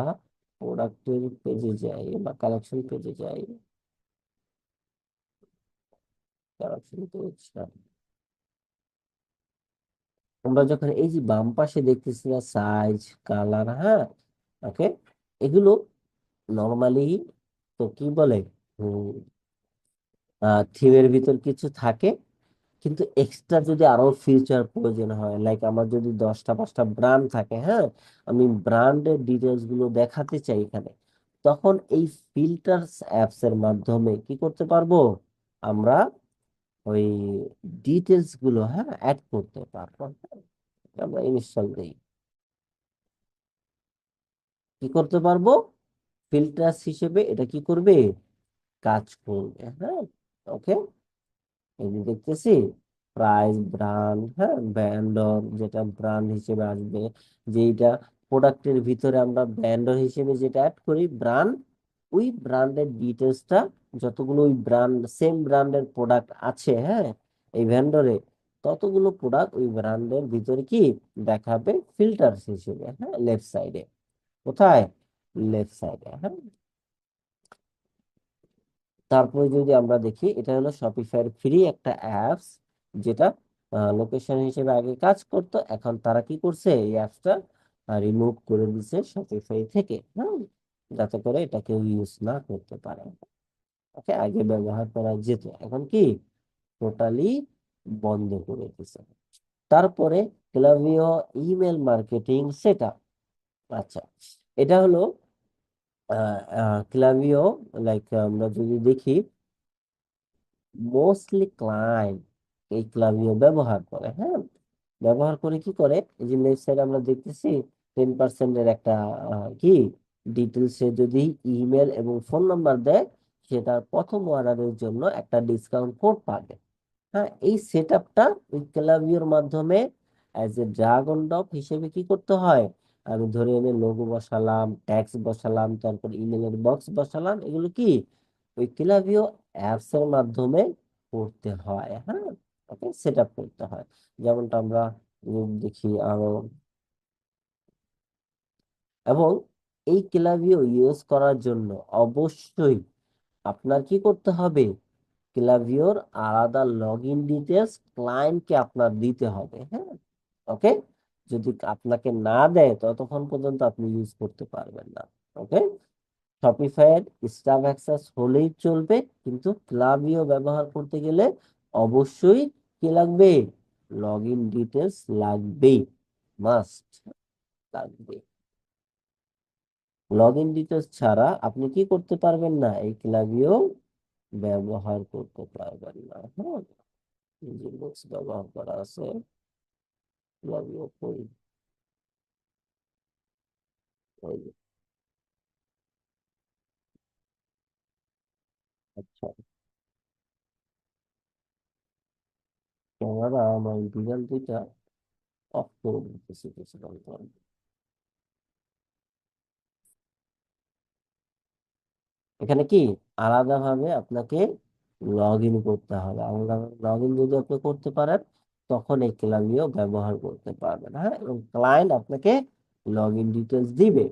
A: প্রোডাক্টের পেজে যাই বা কালেকশন পেজে যাই, কালেকশন পেজ, আমরা যখন এই যে বাম পাশে দেখতেছি না সাইজ, কালার, হ্যাঁ, ওকে, এগুলো নর্মালি তো কি বলে, থিমের ভিতর কিছু থাকে, কিন্তু এক্সট্রা যদি আরো ফিচার প্রয়োজন হয়, লাইক আমার যদি 10টা 5টা ব্র্যান্ড থাকে, হ্যাঁ, আমি ব্র্যান্ডের ডিটেলস গুলো দেখাতে চাই এখানে, তখন এই ফিল্টার্স অ্যাপস এর মাধ্যমে কি করতে পারবো, আমরা ওই ডিটেলস গুলো, হ্যাঁ, অ্যাড করতে পারবো, হ্যাঁ? আমরা ইনস্টল দিই, কি করতে পারবো, ফিল্টার্স হিসেবে এটা কি করবে, কাজ করবে, হ্যাঁ, ওকে, এই যে দেখতেছি প্রাইস, ব্র্যান্ড, হ্যাঁ, ব্যান্ডর যেটা ব্র্যান্ড হিসেবে আসবে, যেটা প্রোডাক্টের ভিতরে আমরা ব্যান্ডর হিসেবে যেটা অ্যাড করি ব্র্যান্ড, ওই ব্র্যান্ডের ডিটেলসটা, যতগুলো ওই ব্র্যান্ড সেম ব্র্যান্ডের প্রোডাক্ট আছে, হ্যাঁ, এই ভেন্ডরে, ততগুলো প্রোডাক্ট ওই ব্র্যান্ডের ভিতরে কি দেখাবে ফিল্টার্স হিসেবে, হ্যাঁ, লেফট সাইডে। কোথায়? লেফট সাইডে, হ্যাঁ। তারপরে যদি আমরা দেখি, এটা হলো শপিফাইয়ের ফ্রি একটা অ্যাপস, যেটা লোকেশন হিসেবে আগে কাজ করতো, এখন তারা কি করছে, এই অ্যাপসটা রিমুভ করে দিছে শপিফাই থেকে, হ্যাঁ, যাতে করে এটা কেউ ইউজ না করতে পারে। ওকে, আগে ব্যবহার করা যেত, এখন কি টোটালি বন্ধ করে দিছে। তারপরে ক্লাভিও ইমেল মার্কেটিং সেটআপ। আচ্ছা, এটা হলো ক্লাভিও, লাইক আমরা যদি দেখি মোস্টলি ক্লায়েন্ট এই ক্লাভিও ব্যবহার করে, হ্যাঁ, ব্যবহার করে কি করে, এই যে লেফট সাইডে আমরা দেখতেছি 10%-এর একটা কি ডিটেলসে যদি ইমেল এবং ফোন নাম্বার দেয়, সেটা প্রথম অর্ডারের জন্য একটা ডিসকাউন্ট কোড পাবে। হ্যাঁ, এই সেট আপটা ওই ক্লাভিওর মাধ্যমে as a drug on drop হিসেবে কি করতে হয়, আমি ধরে এনে লোগো বসালাম, ট্যাক্স বসালাম, তারপর ইমেলের বক্স বসালাম, এগুলো কি ওই ক্লাভিও অ্যাপস এর মাধ্যমে করতে হয়, হ্যাঁ, ওকে, সেট আপ করতে হয়। যেমনটা আমরা দেখি আরো। এবং এই ক্লাভিও ইউজ করার জন্য অবশ্যই আপনার কি করতে হবে, ক্লাভিওর আলাদা লগ ইন ডিটেলস ক্লায়েন্টকে আপনার দিতে হবে, হ্যাঁ, ওকে। যদি আপনাকে না দেয় ততক্ষণ পর্যন্ত আপনি ইউজ করতে পারবেন না। ওকে, শপিফাইয়ের স্টাফ অ্যাক্সেস হলেই চলবে, কিন্তু ক্লাভিও ব্যবহার করতে গেলে অবশ্যই কি লাগবে, লগ ইন ডিটেলস লাগবেই, মাস্ট লাগবে। লগ ইন ডিটেলস ছাড়া আপনি কি করতে পারবেন না, এই ক্লাভিও ব্যবহার করতে পারবেন না, হ্যাঁ। যে বুকস ব্যবহার করা আছে, ক্লাভিও কই, ওই যে, আচ্ছা, ক্যামেরা আমার ডিজাইন দুইটা অফ করে দিতেছি কিছুক্ষণ পর। এখানে কি আলাদাভাবে আপনাকে লগ ইন করতে হবে, আলাদা লগ ইন যদি আপনি করতে পারেন, তখন এই ক্লাবিও ব্যবহার করতে পারবেন, হ্যাঁ, এবং ক্লায়েন্ট আপনাকে লগ ইন ডিটেলস দিবে।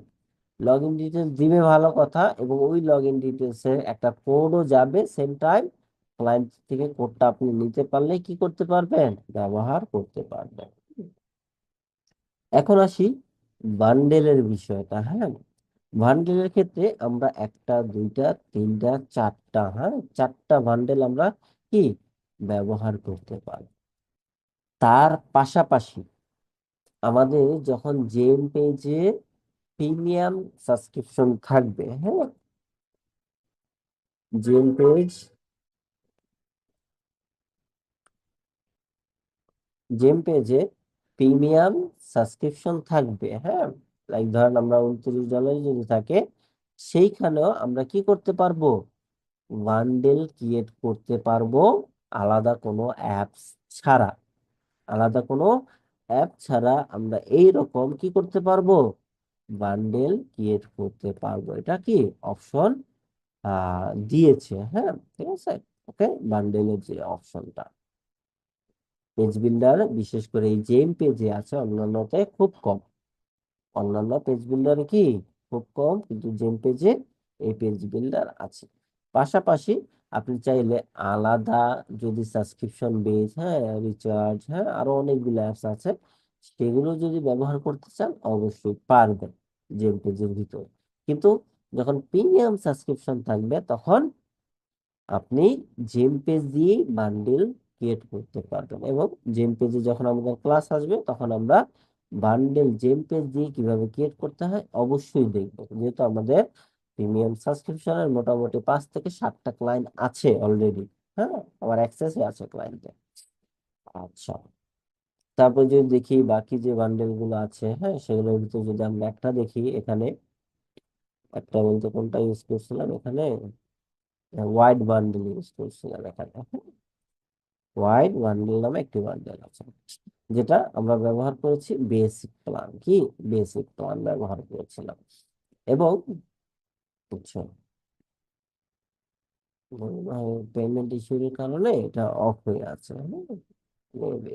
A: লগ ইন ডিটেলস দিবে ভালো কথা, এবং ওই লগ ইন ডিটেলস এর একটা কোডও যাবে সেম টাইম, ক্লায়েন্ট থেকে কোডটা আপনি নিতে পারলে কি করতে পারবেন, ব্যবহার করতে পারবেন। এখন আসি বান্ডেলের বিষয়টা, হ্যাঁ। বান্ডেলের ক্ষেত্রে আমরা একটা, দুইটা, তিনটা, চারটা, হ্যাঁ, চারটা বান্ডেল আমরা কি ব্যবহার করতে পারি। তার পাশাপাশি আমাদের যখন জেম পেজে প্রিমিয়াম সাবস্ক্রিপশন থাকবে, হ্যাঁ, জেম পেজ, জেম পেজে প্রিমিয়াম সাবস্ক্রিপশন থাকবে, হ্যাঁ, লাইক ধরেন আমরা $29 যদি থাকে, সেইখানেও আমরা কি করতে পারবো, বান্ডেল ক্রিয়েট করতে পারবো, আলাদা কোনো অ্যাপস ছাড়া, আলাদা কোনো অ্যাপ ছাড়া আমরা এই রকম কি করতে পারবো, বান্ডেল ক্রিয়েট করতে পারবো। এটা কি অপশন দিয়েছে, হ্যাঁ, ঠিক আছে। ওকে, বান্ডেলের যে অপশনটা পেজ বিল্ডার, বিশেষ করে এই জেম পেজে আছে, অন্যান্যতে খুব কম। অন্যান্য পেজ বিল্ডারে কি খুব কম, কিন্তু জেম পেজে এই পেজ বিল্ডার আছে। পাশাপাশি আপনি চাইলে আলাদা যদি সাবস্ক্রিপশন বেস, হ্যাঁ, রিচার্জ, হ্যাঁ, আরো অনেকগুলো অ্যাপস আছে, সেগুলো যদি ব্যবহার করতে চান অবশ্যই পারবেন জেম পেজের ভিতর। কিন্তু যখন প্রিমিয়াম সাবস্ক্রিপশন থাকবে, তখন আপনি জেম পেজ দিয়ে বান্ডিল ক্রিয়েট করতে পারবেন, এবং জেম পেজে যখন আমাদের ক্লাস আসবে, তখন আমরা বান্ডেল জেম পেজ দিয়ে কিভাবে ক্রিয়েট করতে হয় অবশ্যই দেখবো, যেহেতু আমাদের প্রিমিয়াম সাবস্ক্রিপশনের মোটামুটি 5 থেকে 7টা ক্লায়েন্ট আছে অলরেডি, হ্যাঁ, আমার অ্যাক্সেসে আছে ক্লায়েন্টে। আচ্ছা, তারপর যদি দেখি বাকি যে বান্ডেল গুলো আছে, হ্যাঁ, সেগুলোর ভিতরে যদি আমরা একটা দেখি, এখানে একটা বলতে কোনটা ইউজ করছিলাম, এখানে ওয়াইড বান্ডেল ইউজ করছিলাম এখানে। ওয়াইড বান্ডেল নামে একটি বান্ডেল আছে, যেটা আমরা ব্যবহার করেছি বেসিক প্ল্যান। কি বেসিক প্ল্যান ব্যবহার করেছিলাম। এবং বুঝছো, পেমেন্ট ইস্যুর কারণে এটা অফ হয়ে আছে। maybe।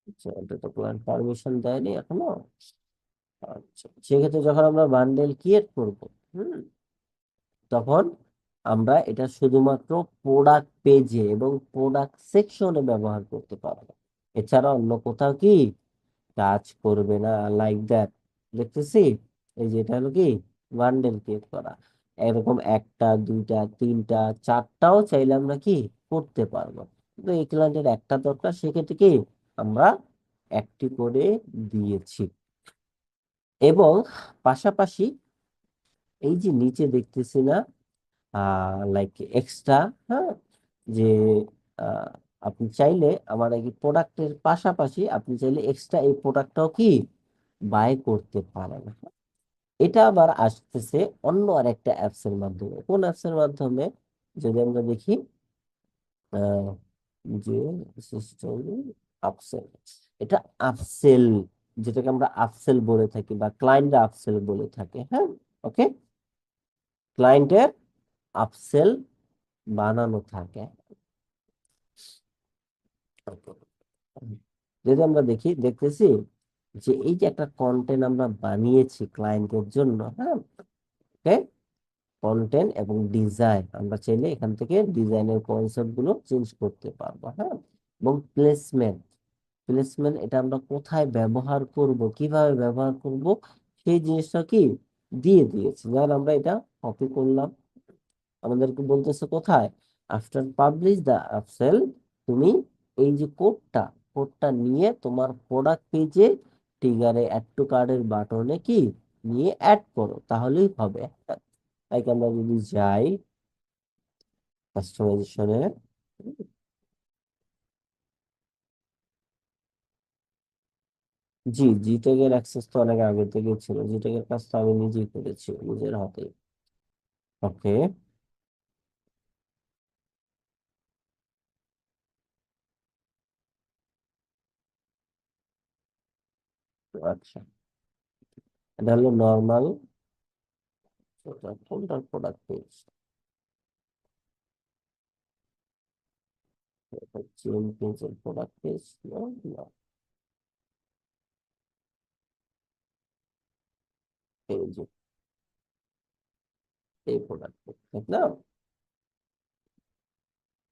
A: আচ্ছা, এটা তো ক্লায়েন্ট পারমিশন দেয়নি এখনো। আচ্ছা, সেক্ষেত্রে যখন আমরা বান্ডেল ক্রিয়েট করব, হুম, তখন আমরা এটা শুধুমাত্র প্রোডাক্ট পেজে এবং প্রোডাক্ট সেকশনে ব্যবহার করতে পারবো। এছাড়া অন্য কোথাও কি কাজ করবে না। লাইক দ্যাট, দেখতেছি এই যে এটা হলো কি বান্ডেল ক্রিয়েট করা। এরকম একটা, দুইটা, তিনটা, চারটাও চাইলে আমরা কি করতে পারবো। কিন্তু এই ক্লায়েন্টের একটা দরকার, সেক্ষেত্রে কি আমরা একটি করে দিয়েছি। এবং পাশাপাশি এই যে নিচে দেখতেছি না, লাইক এক্সট্রা, হ্যাঁ, যে আহ, আপনি চাইলে আমার এই প্রোডাক্টের পাশাপাশি আপনি চাইলে এক্সট্রা এই প্রোডাক্টটাও কি বাই করতে পারেন। এটা আবার আসতেছে অন্য আরেকটা অ্যাপস এর মাধ্যমে। কোন অ্যাপস এর মাধ্যমে? যদি আমরা দেখি, আহ, যে সিস্টেম আপসেল, এটা আপসেল, যেটাকে আমরা আপসেল বলে থাকি বা ক্লায়েন্ট আপসেল বলে থাকে। হ্যাঁ, ওকে, ক্লায়েন্টের আপসেল বানানো থাকে। যদি আমরা দেখি, দেখতেছি যে এই যে একটা কন্টেন্ট আমরা বানিয়েছি ক্লায়েন্টের জন্য, হ্যাঁ, ওকে, কন্টেন্ট এবং ডিজাইন আমরা চাইলে এখান থেকে ডিজাইনের কনসেপ্ট গুলো চেঞ্জ করতে পারবো। হ্যাঁ, এবং প্লেসমেন্ট, প্লেসমেন্ট এটা আমরা কোথায় ব্যবহার করব, কিভাবে ব্যবহার করব, সেই জিনিসটা কি দিয়ে দিয়েছে। যেমন আমরা এটা কপি করলাম, আমাদেরকে বলতেছে কোথায়, আফটার পাবলিশ দ্য আপসেল, তুমি এই যে কোডটা, কোডটা নিয়ে তোমার প্রোডাক্ট পেজে ট্রিগারে অ্যাড টু কার্ডের বাটনে কি নিয়ে অ্যাড করো, তাহলেই হবে। তাই আমরা যদি যাই কাস্টমাইজেশনে, জি, জিটেক এর অ্যাক্সেস তো অনেক আগে থেকে ছিল, জিটেক এর কাজ তো আমি নিজেই করেছি নিজের হাতে। ওকে, আচ্ছা, এটা হলো নর্মাল, কোনটার প্রোডাক্ট পেজ, জিএম পেজের প্রোডাক্ট পেজ, না, এই যে এই প্রোডাক্ট, ঠিক না?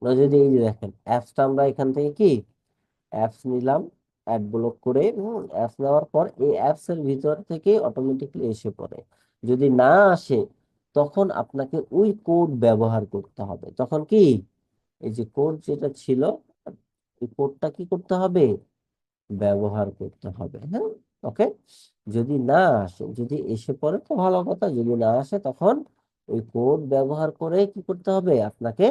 A: আমরা যদি এই যে দেখেন অ্যাপসটা, আমরা এখান থেকে কি অ্যাপস নিলাম, অ্যাড ব্লক করে, অ্যাপস নেওয়ার পর এই অ্যাপস এর ভিতর থেকে অটোমেটিকলি এসে পড়ে। যদি না আসে, তখন আপনাকে ওই কোড ব্যবহার করতে হবে। তখন কি এই যে কোড যেটা ছিল, এই কোডটা কি করতে হবে, ব্যবহার করতে হবে। হ্যাঁ, ওকে, যদি না আসে, যদি এসে পড়ে তো ভালো কথা, যদি না আসে তখন ওই কোড ব্যবহার করে কি করতে হবে আপনাকে,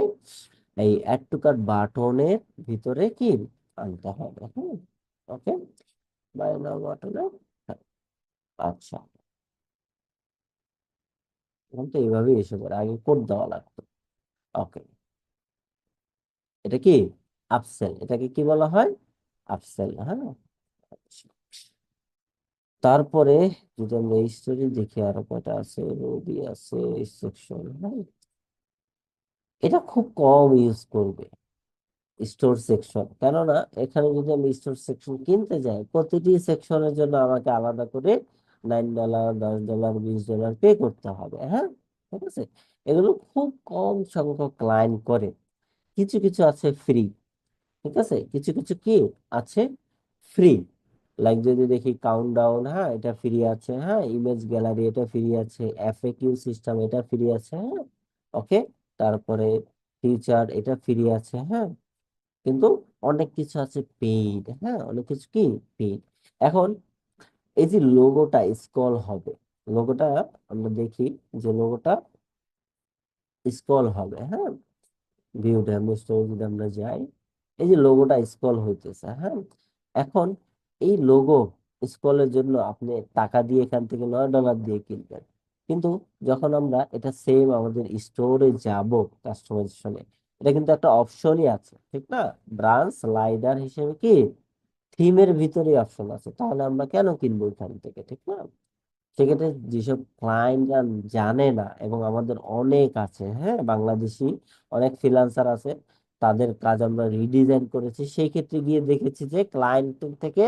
A: এই অ্যাড টু কার্ট বাটনের ভিতরে কি আনতে হবে। হ্যাঁ, ওকে, বাই নাও বাটনে। আচ্ছা, এখন তো এইভাবেই এসে পড়ে, আগে কোড দেওয়া লাগতো। ওকে, এটা কি আপসেল, এটাকে কি বলা হয়, আপসেল। হ্যাঁ, আচ্ছা। তারপরে যদি আমরা স্টোরি দেখি, আরো কয়টা আছে, রবি আছে, সেকশন, হ্যাঁ, এটা খুব কম ইউজ করবে স্টোর সেকশন। কেননা এখানে যদি আমি স্টোর সেকশন কিনতে যাই, প্রতিটি সেকশনের জন্য আমাকে আলাদা করে $9, $10, $20 পে করতে হবে। হ্যাঁ, ঠিক আছে, এগুলো খুব কম সংখ্যক ক্লায়েন্ট করে। কিছু কিছু আছে ফ্রি, ঠিক আছে, কিছু কিছু কি আছে ফ্রি। লাইক যদি দেখি কাউন্টডাউন, হ্যাঁ, এটা ফ্রি আছে। হ্যাঁ, ইমেজ গ্যালারি এটা ফ্রি আছে। এফএকিউ সিস্টেম এটা ফ্রি আছে। হ্যাঁ, ওকে, তারপরে ফিচার এটা ফ্রি আছে। হ্যাঁ, কিন্তু অনেক কিছু আছে পেইড। হ্যাঁ, অনেক কিছু কি পেইড। এখন এই যে লোগোটা স্ক্রল হবে, লোগোটা আমরা দেখি যে লোগোটা স্ক্রল হবে। হ্যাঁ, ভিউ ডেমো স্টোরে যদি আমরা যাই, এই যে লোগোটা স্ক্রল হইতেছে। হ্যাঁ, এখন এই লোগো স্ক্রলের জন্য আপনি টাকা দিয়ে এখান থেকে $9 দিয়ে কিনবেন, কিন্তু যখন আমরা এটা সেম আমাদের স্টোরে যাব কাস্টমাইজেশনে, এটা কিন্তু একটা অপশনই আছে, ঠিক না? ব্রাঞ্চ স্লাইডার হিসেবে কি থিমের ভিতরে অপশন আছে, তাহলে আমরা কেন কিনবো এখান থেকে, ঠিক না? সেক্ষেত্রে যেসব ক্লায়েন্টরা জানে না, এবং আমাদের অনেক আছে, হ্যাঁ, বাংলাদেশি অনেক ফ্রিল্যান্সার আছে, তাদের কাজ আমরা রিডিজাইন করেছি, সেই ক্ষেত্রে গিয়ে দেখেছি যে ক্লায়েন্টের থেকে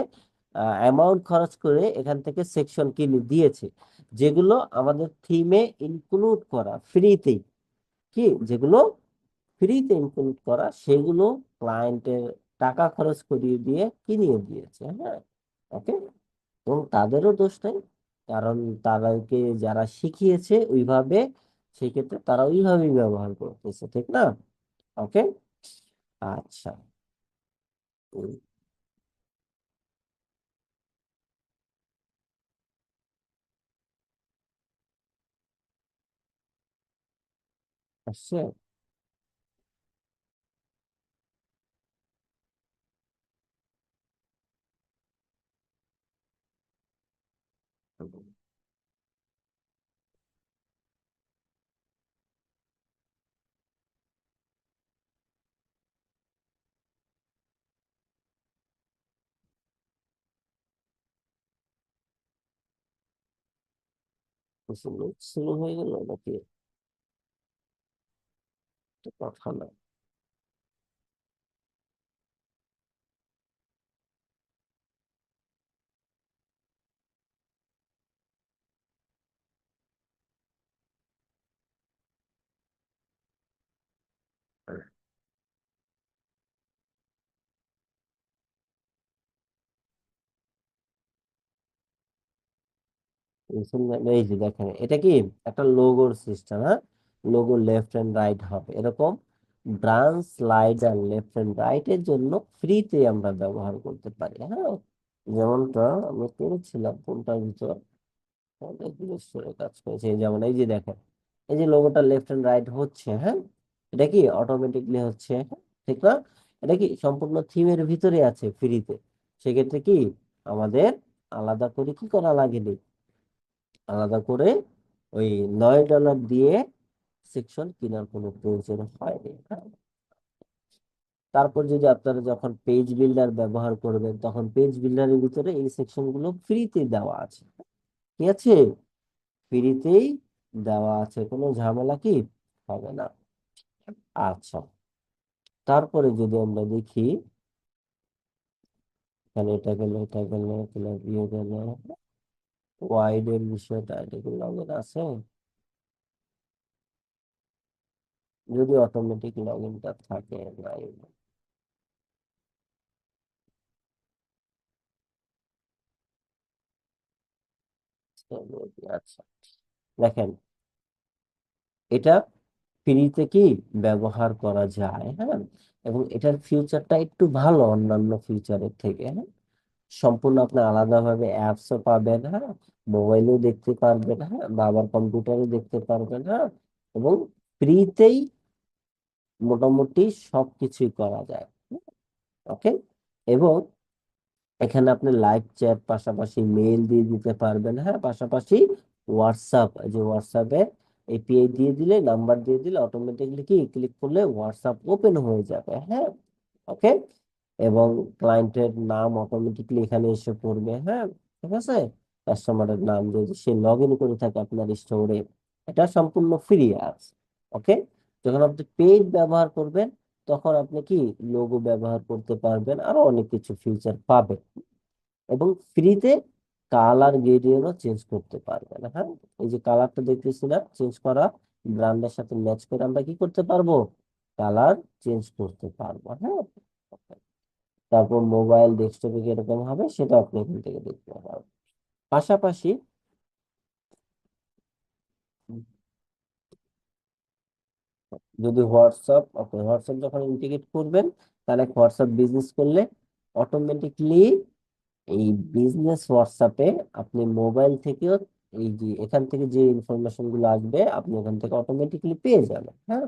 A: অ্যামাউন্ট খরচ করে এখান থেকে সেকশন কিনে দিয়েছে, যেগুলো আমাদের থিমে ইনক্লুড করা ফ্রিতেই, কি যেগুলো ফ্রিতে ইনক্লুড করা সেগুলো ক্লায়েন্টের টাকা খরচ করিয়ে দিয়ে কিনিয়ে দিয়েছে, হ্যাঁ। ওকে। এবং তাদেরও দোষ নেই, কারণ তাদেরকে যারা শিখিয়েছে ওইভাবে, সেক্ষেত্রে তারা ওইভাবেই ব্যবহার করতেছে, ঠিক না? ওকে। আচ্ছা। উম, আসছে। স্লো হয়ে গেল নাকি? তো কথা না। এই যে দেখেন, এটা কি একটা লোগোর সিস্টেম, হ্যাঁ। লোগো লেফট এন্ড রাইট হবে এরকম, branch slider left and right এর জন্য ফ্রিতে আমরা ব্যবহার করতে পারি, হ্যাঁ। যেমনটা আমি করেছিলাম কোনটার ভিতর, অনেকগুলো store এ কাজ করেছে, এই যেমন এই যে দেখেন, এই যে লোগোটা লেফট এন্ড রাইট হচ্ছে, হ্যাঁ, এটা কি অটোমেটিকলি হচ্ছে, হ্যাঁ, ঠিক না? এটা কি সম্পূর্ণ থিমের ভিতরে আছে ফ্রিতে, সেক্ষেত্রে কি আমাদের আলাদা করে কি করা লাগেনি, আলাদা করে ওই $9 দিয়ে সেকশন কেনার কোনো প্রয়োজন হয়নি, হ্যাঁ? তারপর যদি আপনারা যখন পেজ বিল্ডার ব্যবহার করবেন, তখন পেজ বিল্ডারের ভিতরে এই সেকশন গুলো ফ্রিতে দেওয়া আছে, ঠিক আছে? ফ্রিতেই দেওয়া আছে, কোনো ঝামেলা কি হবে না। আচ্ছা। তারপরে যদি আমরা দেখি, এখানে এটা গেল, এটা গেল, ভিউ গেল, ওয়াইড এর বিষয়টা এটা কি লগ ইন আছে? যদি অটোমেটিক লগ ইনটা থাকে, নাই। আচ্ছা, দেখেন, এটা ফ্রিতে কি ব্যবহার করা যায়, হ্যাঁ। এবং এটার ফিউচারটা একটু ভালো অন্যান্য ফিউচারের থেকে, হ্যাঁ। সম্পূর্ণ আপনি আলাদাভাবে অ্যাপসও পাবেন, হ্যাঁ, মোবাইলেও দেখতে পারবেন, হ্যাঁ, বা আবার কম্পিউটারে দেখতে পারবেন, হ্যাঁ। এবং ফ্রিতেই মোটামুটি সবকিছুই করা যায়। ওকে। এবং এখানে আপনি লাইভ চ্যাট পাশাপাশি মেইল দিয়ে দিতে পারবেন, হ্যাঁ, পাশাপাশি হোয়াটসঅ্যাপ, এই যে হোয়াটসঅ্যাপে এপিআই দিয়ে দিলে, নাম্বার দিয়ে দিলে অটোমেটিকলি কি ক্লিক করলে হোয়াটসঅ্যাপ ওপেন হয়ে যাবে, হ্যাঁ। ওকে। এবং ক্লায়েন্টের নাম অটোমেটিকলি এখানে এসে পড়বে, হ্যাঁ, ঠিক আছে। কাস্টমারের নাম যদি সে লগ ইন করে থাকে আপনার স্টোরে, এটা সম্পূর্ণ ফ্রি আছে। ওকে। যখন আপনি পেইড ব্যবহার করবেন, তখন আপনি কি লোগো ব্যবহার করতে পারবেন, আরো অনেক কিছু ফিচার পাবেন, এবং ফ্রিতে কালার গ্রেডিয়েন্টও চেঞ্জ করতে পারবেন, হ্যাঁ। এই যে কালারটা দেখতেছি না চেঞ্জ করা, ব্র্যান্ডের সাথে ম্যাচ করে আমরা কি করতে পারবো, কালার চেঞ্জ করতে পারবো, হ্যাঁ। তারপর মোবাইল ডেস্কটপে কিরকম হবে সেটা আপনি এখান থেকে দেখতে পারবেন। পাশাপাশি যদি হোয়াটসঅ্যাপ, আপনি হোয়াটসঅ্যাপ যখন ইন্টিগ্রেট করবেন, তাহলে হোয়াটসঅ্যাপ বিজনেস করলে অটোমেটিকলি এই বিজনেস হোয়াটসঅ্যাপে আপনি মোবাইল থেকেও এই যে এখান থেকে যে ইনফরমেশন গুলো আসবে আপনি এখান থেকে অটোমেটিকলি পেয়ে যাবেন, হ্যাঁ।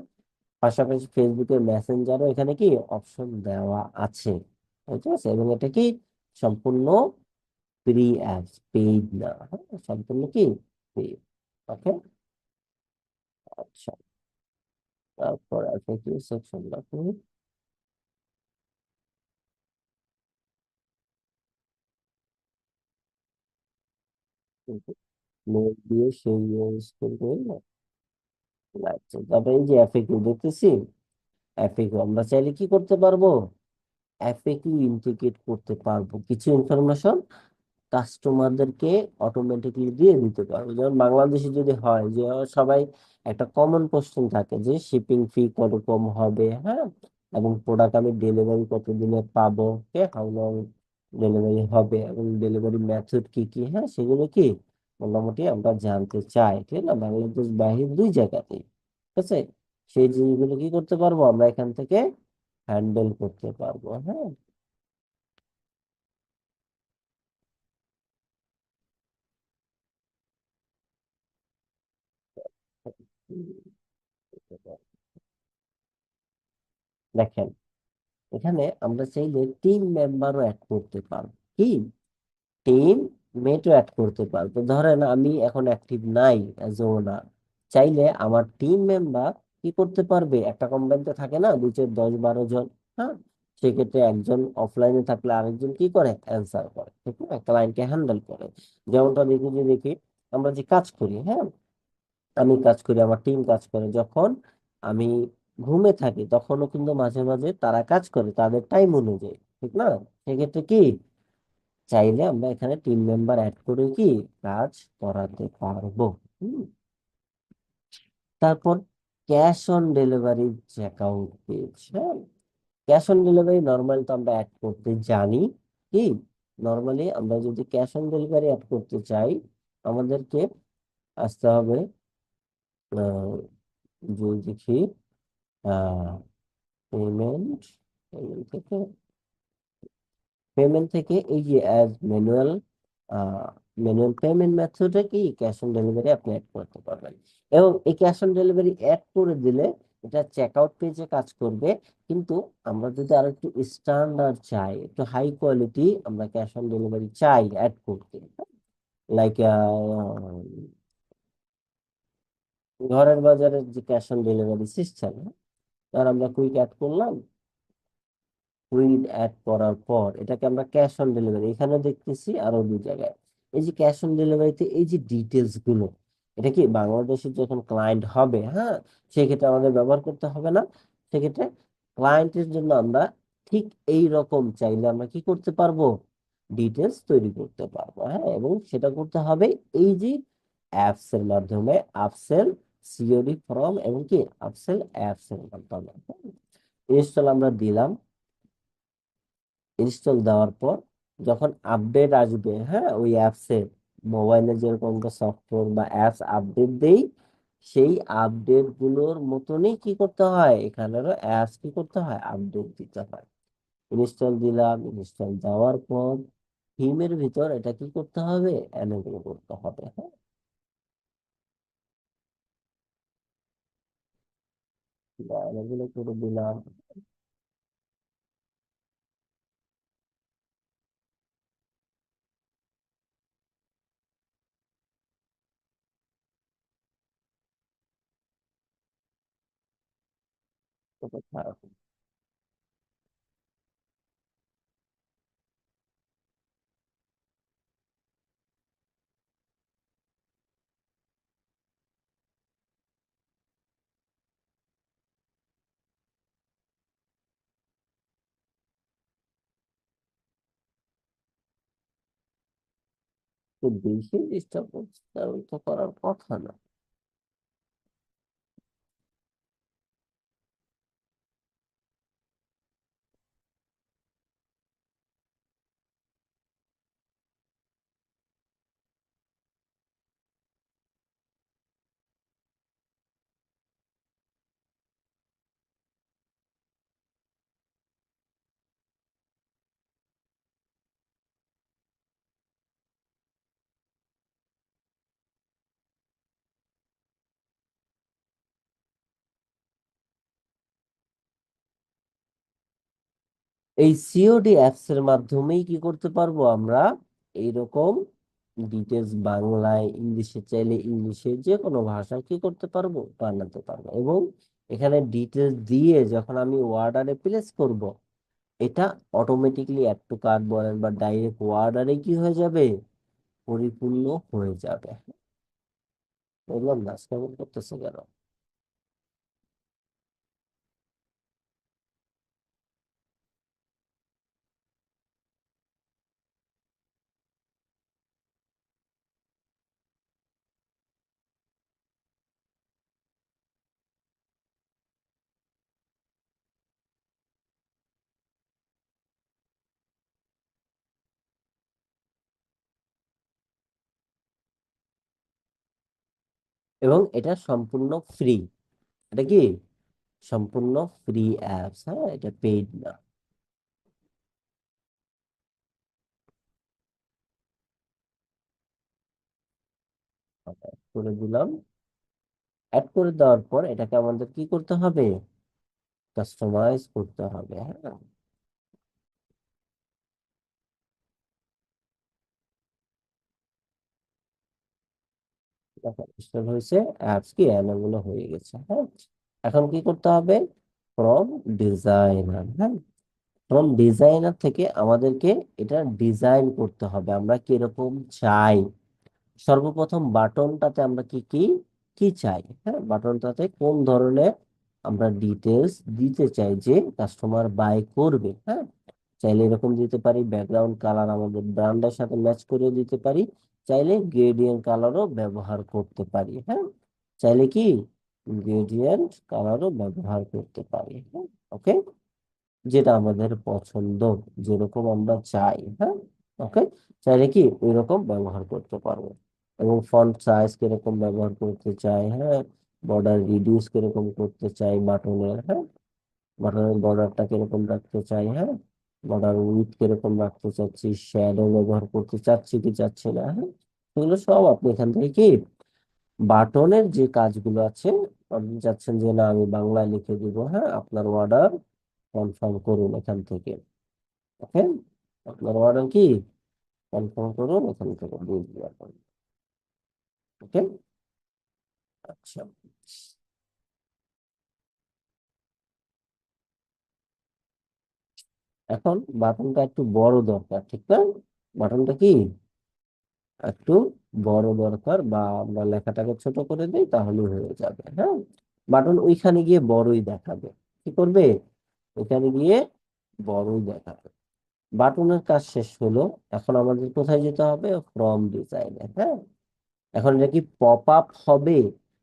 A: পাশাপাশি ফেসবুকের মেসেঞ্জারও এখানে কি অপশন দেওয়া আছে, ঠিক আছে। এবং এটা কি সম্পূর্ণ ফ্রি অ্যাপস, পেইড না, হ্যাঁ, সম্পূর্ণ কি free। ওকে। আচ্ছা, তারপর FAQ সেকশন রাখুন। মেল দিয়ে সেই স্কুল করে না। আচ্ছা, তারপরে এই যে FAQ দেখতেছি, FAQ আমরা চাইলে কি করতে পারবো, FAQ ইন্টিগ্রেট করতে পারবো, কিছু ইনফরমেশন কাস্টমারদেরকে অটোমেটিকলি দিয়ে দিতে পারবো। যেমন বাংলাদেশে যদি হয় যে সবাই একটা কমন কোশ্চেন থাকে যে শিপিং ফি কত কম হবে, হ্যাঁ, এবং প্রোডাক্ট আমি ডেলিভারি কত দিনে পাবো, হাউ লং ডেলিভারি হবে, এবং ডেলিভারি মেথড কি কি, হ্যাঁ, সেগুলো কি মোটামুটি আমরা জানতে চাই, ঠিক না, বাংলাদেশ বাহির দুই জায়গাতেই। ঠিক আছে, সেই জিনিসগুলো কি করতে পারবো আমরা এখান থেকে হ্যান্ডেল করতে পারবো, হ্যাঁ। দেখেন, এখানে আমরা চাইলে টিম মেম্বারও অ্যাড করতে পারবো, কি টিম মেটও অ্যাড করতে পারবো। ধরেন আমি এখন অ্যাক্টিভ নাই অ্যাজ ওনার, চাইলে আমার টিম মেম্বার কি করতে পারবে, একটা কোম্পানিতে থাকে না 2 4 10 12 জন, হ্যাঁ, সেক্ষেত্রে একজন অফলাইনে থাকলে আরেকজন কি করে, অ্যান্সার করে, ঠিক না, ক্লায়েন্টকে হ্যান্ডেল করে। যেমনটা দেখি আমরা যে কাজ করি, হ্যাঁ, আমি কাজ করি, আমার টিম কাজ করে, যখন আমি ঘুমে থাকি তখনও কিন্তু মাঝে মাঝে তারা কাজ করে তাদের টাইম অনুযায়ী, ঠিক না, সেক্ষেত্রে কি চাইলে আমরা এখানে টিম মেম্বার অ্যাড করে কি কাজ করাতে পারবো। হুম। তারপর cash on delivery checkout page, হ্যাঁ, ক্যাশ অন ডেলিভারি নর্মালি তো আমরা অ্যাড করতে জানি, কি নর্মালি আমরা যদি ক্যাশ অন ডেলিভারি অ্যাড করতে চাই আমাদেরকে আসতে হবে, আহ, যে দেখি, পেমেন্ট, থেকে পেমেন্ট থেকে এই যে অ্যাজ ম্যানুয়াল, ম্যানুয়াল পেমেন্ট মেথডে কি ক্যাশ অন ডেলিভারি আপনি অ্যাড করতে পারবেন। এবং এই ক্যাশ অন ডেলিভারি অ্যাড করে দিলে এটা চেক আউট পেজে কাজ করবে, কিন্তু আমরা যদি আরো একটু স্ট্যান্ডার্ড চাই, একটু হাই কোয়ালিটি আমরা ক্যাশ অন ডেলিভারি চাই অ্যাড করতে, লাইক ঘরের বাজারের যে ক্যাশ অন ডেলিভারি সিস্টেম, আর আমরা কুইক অ্যাড করলাম, উইড অ্যাড করার পর এটাকে আমরা ক্যাশ অন ডেলিভারি এখানে দেখতেছি আরো 2 জায়গায়। এই যে ক্যাশ অন ডেলিভারিতে এই যে ডিটেলস গুলো, এটা কি বাংলাদেশের যখন ক্লায়েন্ট হবে, হ্যাঁ, সেক্ষেত্রে আমাদের ব্যবহার করতে হবে না। সেক্ষেত্রে ক্লায়েন্টের জন্য আমরা ঠিক এই রকম চাইলে আমরা কি করতে পারবো, ডিটেলস তৈরি করতে পারবো, হ্যাঁ, এবং সেটা করতে হবে এই যে অ্যাপস এর মাধ্যমে, আপসেল সিওডি ফর্ম এবং কি আপসেল অ্যাপস এর মাধ্যমে। ইনস্টল আমরা দিলাম, ইনস্টল দেওয়ার পর যখন আপডেট আসবে, হ্যাঁ, ওই অ্যাপসে মোবাইলে যেরকম সফটওয়্যার বা অ্যাপস আপডেট দেই, সেই আপডেট গুলোর মতনই কি করতে হয়, এখানেরও অ্যাপস কি করতে হয়, আপডেট দিতে হয়। ইনস্টল দিলাম, ইনস্টল দেওয়ার পর থিমের ভিতর এটা কি করতে হবে, এনেবল করতে হবে, হ্যাঁ, এনেবল করে দিলাম। তো বেশি ডিস্টার্ব করছে, তেমন তো করার কথা না। এই সিওডি অ্যাপস এর মাধ্যমেই কি করতে পারবো আমরা, এইরকম ডিটেলস বাংলায়, ইংলিশে চাইলে ইংলিশে, যে কোনো ভাষা কি করতে পারবো, বানাতে পারবো। এবং এখানে ডিটেলস দিয়ে যখন আমি অর্ডারে প্লেস করব, এটা অটোমেটিকলি অ্যাড টু কার্ট বলেন বা ডাইরেক্ট অর্ডারে কি হয়ে যাবে, পরিপূর্ণ হয়ে যাবে। বললাম না কেমন করতেছে কেন। এবং এটা সম্পূর্ণ ফ্রি। এটা কি সম্পূর্ণ ফ্রি অ্যাপস, হ্যাঁ, এটা পেইড না। করে দিলাম। অ্যাড করে দেওয়ার পর এটাকে আমাদের কি করতে হবে, কাস্টমাইজ করতে হবে। হ্যাঁ, দেখো install হয়েছে, অ্যাপস কি এনেবল হয়ে গেছে। হ্যাঁ, এখন কি করতে হবে, ফ্রম ডিজাইনার। হ্যাঁ, ফ্রম ডিজাইনার থেকে আমাদেরকে এটা ডিজাইন করতে হবে, আমরা কিরকম চাই। সর্বপ্রথম বাটনটাতে আমরা কি কি কি চাই, হ্যাঁ, বাটনটাতে কোন ধরনের আমরা ডিটেলস দিতে চাই যে কাস্টমার বাই করবে। হ্যাঁ, চাইলে এরকম দিতে পারি, ব্যাকগ্রাউন্ড কালার আমাদের ব্র্যান্ডের সাথে ম্যাচ করে দিতে পারি, চাইলে গ্রেডিয়েন্ট কালারও ব্যবহার করতে পারি। হ্যাঁ, চাইলে কি গ্রেডিয়েন্ট কালারও ব্যবহার করতে পারি। হ্যাঁ, ওকে, যেটা আমাদের পছন্দ, যেরকম আমরা চাই। হ্যাঁ, ওকে, চাইলে কি ওই রকম ব্যবহার করতে পারবো। এবং ফন্ট সাইজ কিরকম ব্যবহার করতে চাই, হ্যাঁ, বর্ডার রিডিউস কিরকম করতে চাই বাটনের, হ্যাঁ, বাটনের বর্ডারটা কিরকম রাখতে চাই, হ্যাঁ, বর্ডার উইথ কিরকম রাখতে চাচ্ছি, শ্যাডো ব্যবহার করতে চাচ্ছি কি চাচ্ছি না, হ্যাঁ, এগুলো সব আপনি এখান থেকে কি বাটনের যে কাজগুলো আছে, আপনি চাচ্ছেন যে না আমি বাংলায় লিখে দিব, হ্যাঁ, আপনার অর্ডার কনফার্ম করুন এখান থেকে। ওকে, আপনার অর্ডার কি কনফার্ম করুন এখান থেকে দিয়ে দিলাম। ওকে, আচ্ছা, এখন বাটনটা একটু বড় দরকার, ঠিক না? বাটনটা কি একটু বড় দরকার, বা আমরা লেখাটাকে ছোট করে দিই তাহলে হয়ে যাবে। হ্যাঁ, বাটন ওইখানে গিয়ে বড়ই দেখাবে। কি করবে, ওইখানে গিয়ে বড়ই দেখাবে। বাটনের কাজ শেষ হলো। এখন আমাদের কোথায় যেতে হবে, ফ্রম ডিজাইনে। হ্যাঁ, এখন এটা কি পপ আপ হবে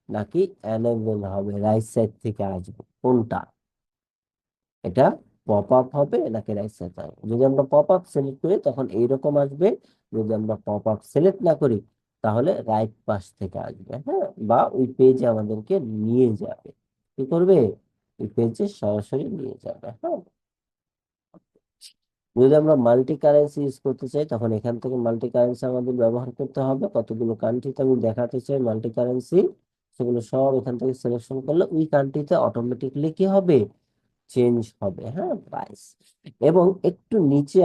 A: নাকি এনেবল হবে, রাইট সাইড থেকে আসবে কোনটা, এটা পপ আপ হবে নাকি রাইট সাইড হবে। যদি আমরা পপ আপ সিলেক্ট করি তখন এইরকম আসবে, যদি আমরা পপ আপ সিলেক্ট না করি তাহলে রাইট পাশ থেকে আসবে। হ্যাঁ, বা ওই পেজে আমাদেরকে নিয়ে যাবে। কি করবে, ওই পেজে সরাসরি নিয়ে যাবে। হ্যাঁ, যদি আমরা মাল্টি কারেন্সি ইউজ করতে চাই তখন এখান থেকে মাল্টি কারেন্সি আমাদের ব্যবহার করতে হবে। কতগুলো কান্ট্রিতে আমি দেখাতে চাই মাল্টি কারেন্সি, সেগুলো সব এখান থেকে সিলেকশন করলে ওই কান্ট্রিতে অটোমেটিকলি কি হবে, চেঞ্জ হবে। হ্যাঁ, প্রাইস। এবং একটু নিচে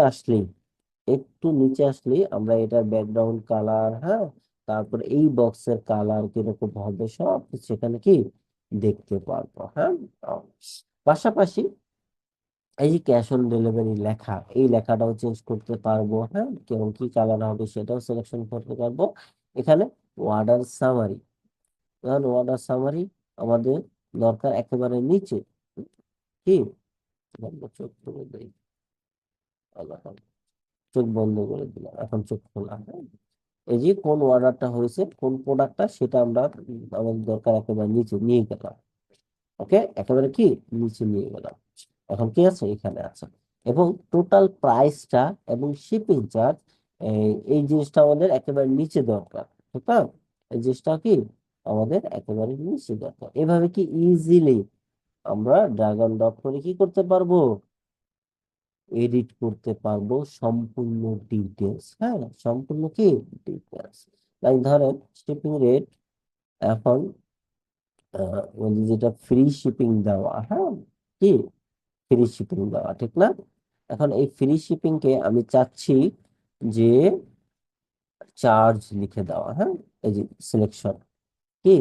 A: আসলেই আমরা এটার ব্যাকগ্রাউন্ড কালার, হ্যাঁ, তারপর এই বক্সের কালার কিরকম হবে সব কিছু এখানে কি দেখতে পারবো। হ্যাঁ, পাশাপাশি এই যে ক্যাশ অন ডেলিভারি লেখা, এই লেখাটাও চেঞ্জ করতে পারবো। হ্যাঁ, কেমন কি কালার হবে সেটাও সিলেকশন করতে পারবো। এখানে অর্ডার সামারি, কারণ অর্ডার সামারি আমাদের দরকার একেবারে নিচে। কি বলবো, চোখ খুলে দেই, আল্লাহ, চোখ বন্ধ করে দিলাম, এখন চোখ খোলা। হ্যাঁ, এই যে কোন অর্ডারটা হয়েছে, কোন প্রোডাক্টটা, সেটা আমরা আমাদের দরকার একেবারে নিচে নিয়ে গেলাম। ওকে, একেবারে কি নিচে নিয়ে গেলাম। এখন কি আছে, এখানে আছে। এবং টোটাল প্রাইসটা এবং শিপিং চার্জ, এই জিনিসটা আমাদের একেবারে নিচে দরকার, ঠিক না? এই জিনিসটা কি আমাদের একেবারে নিচে দরকার। এভাবে কি ইজিলি আমরা ড্রাগ অ্যান্ড ড্রপ করে কি করতে পারবো, এডিট করতে পারবো সম্পূর্ণ ডিটেলস। হ্যাঁ, সম্পূর্ণ কি ডিটেলস। লাইক ধরেন শিপিং রেট, এখন ওই যে যেটা ফ্রি শিপিং দেওয়া, হ্যাঁ, কি ফ্রি শিপিং দেওয়া, ঠিক না? এখন এই ফ্রি শিপিং কে আমি চাচ্ছি যে চার্জ লিখে দেওয়া, হ্যাঁ, এই যে সিলেকশন, কি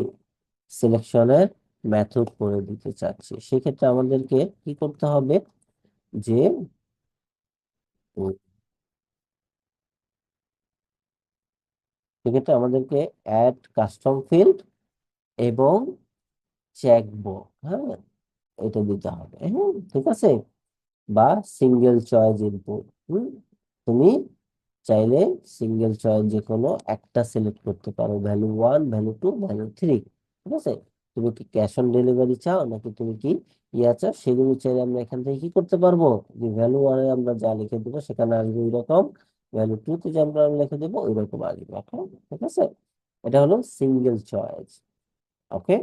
A: সিলেকশনের মেথড করে দিতে চাচ্ছি, সেক্ষেত্রে আমাদেরকে কি করতে হবে যে উম, সেক্ষেত্রে আমাদেরকে অ্যাড কাস্টম ফিল্ড এবং চেকবো, হ্যাঁ, এটা দিতে হবে, হ্যাঁ, ঠিক আছে, বা সিঙ্গেল চয়েস ইনপুট। তুমি চাইলে সিঙ্গেল চয়েস যে কোনো একটা সিলেক্ট করতে পারো, ভ্যালু 1, ভ্যালু 2, ভ্যালু 3, ঠিক আছে। তুমি কি ক্যাশ অন ডেলিভারি চাও নাকি তুমি কি ইয়া চাও, সেগুলো চাইলে আমরা এখান থেকে কি করতে পারবো, যে ভ্যালু 1-এ আমরা যা লিখে দেবো সেখানে আসবে ওই রকম, ভ্যালু 2-তে যে আমরা লিখে দেবো ওই রকম আসবে, okay? ঠিক আছে, এটা হলো সিঙ্গেল চয়েস। ওকে,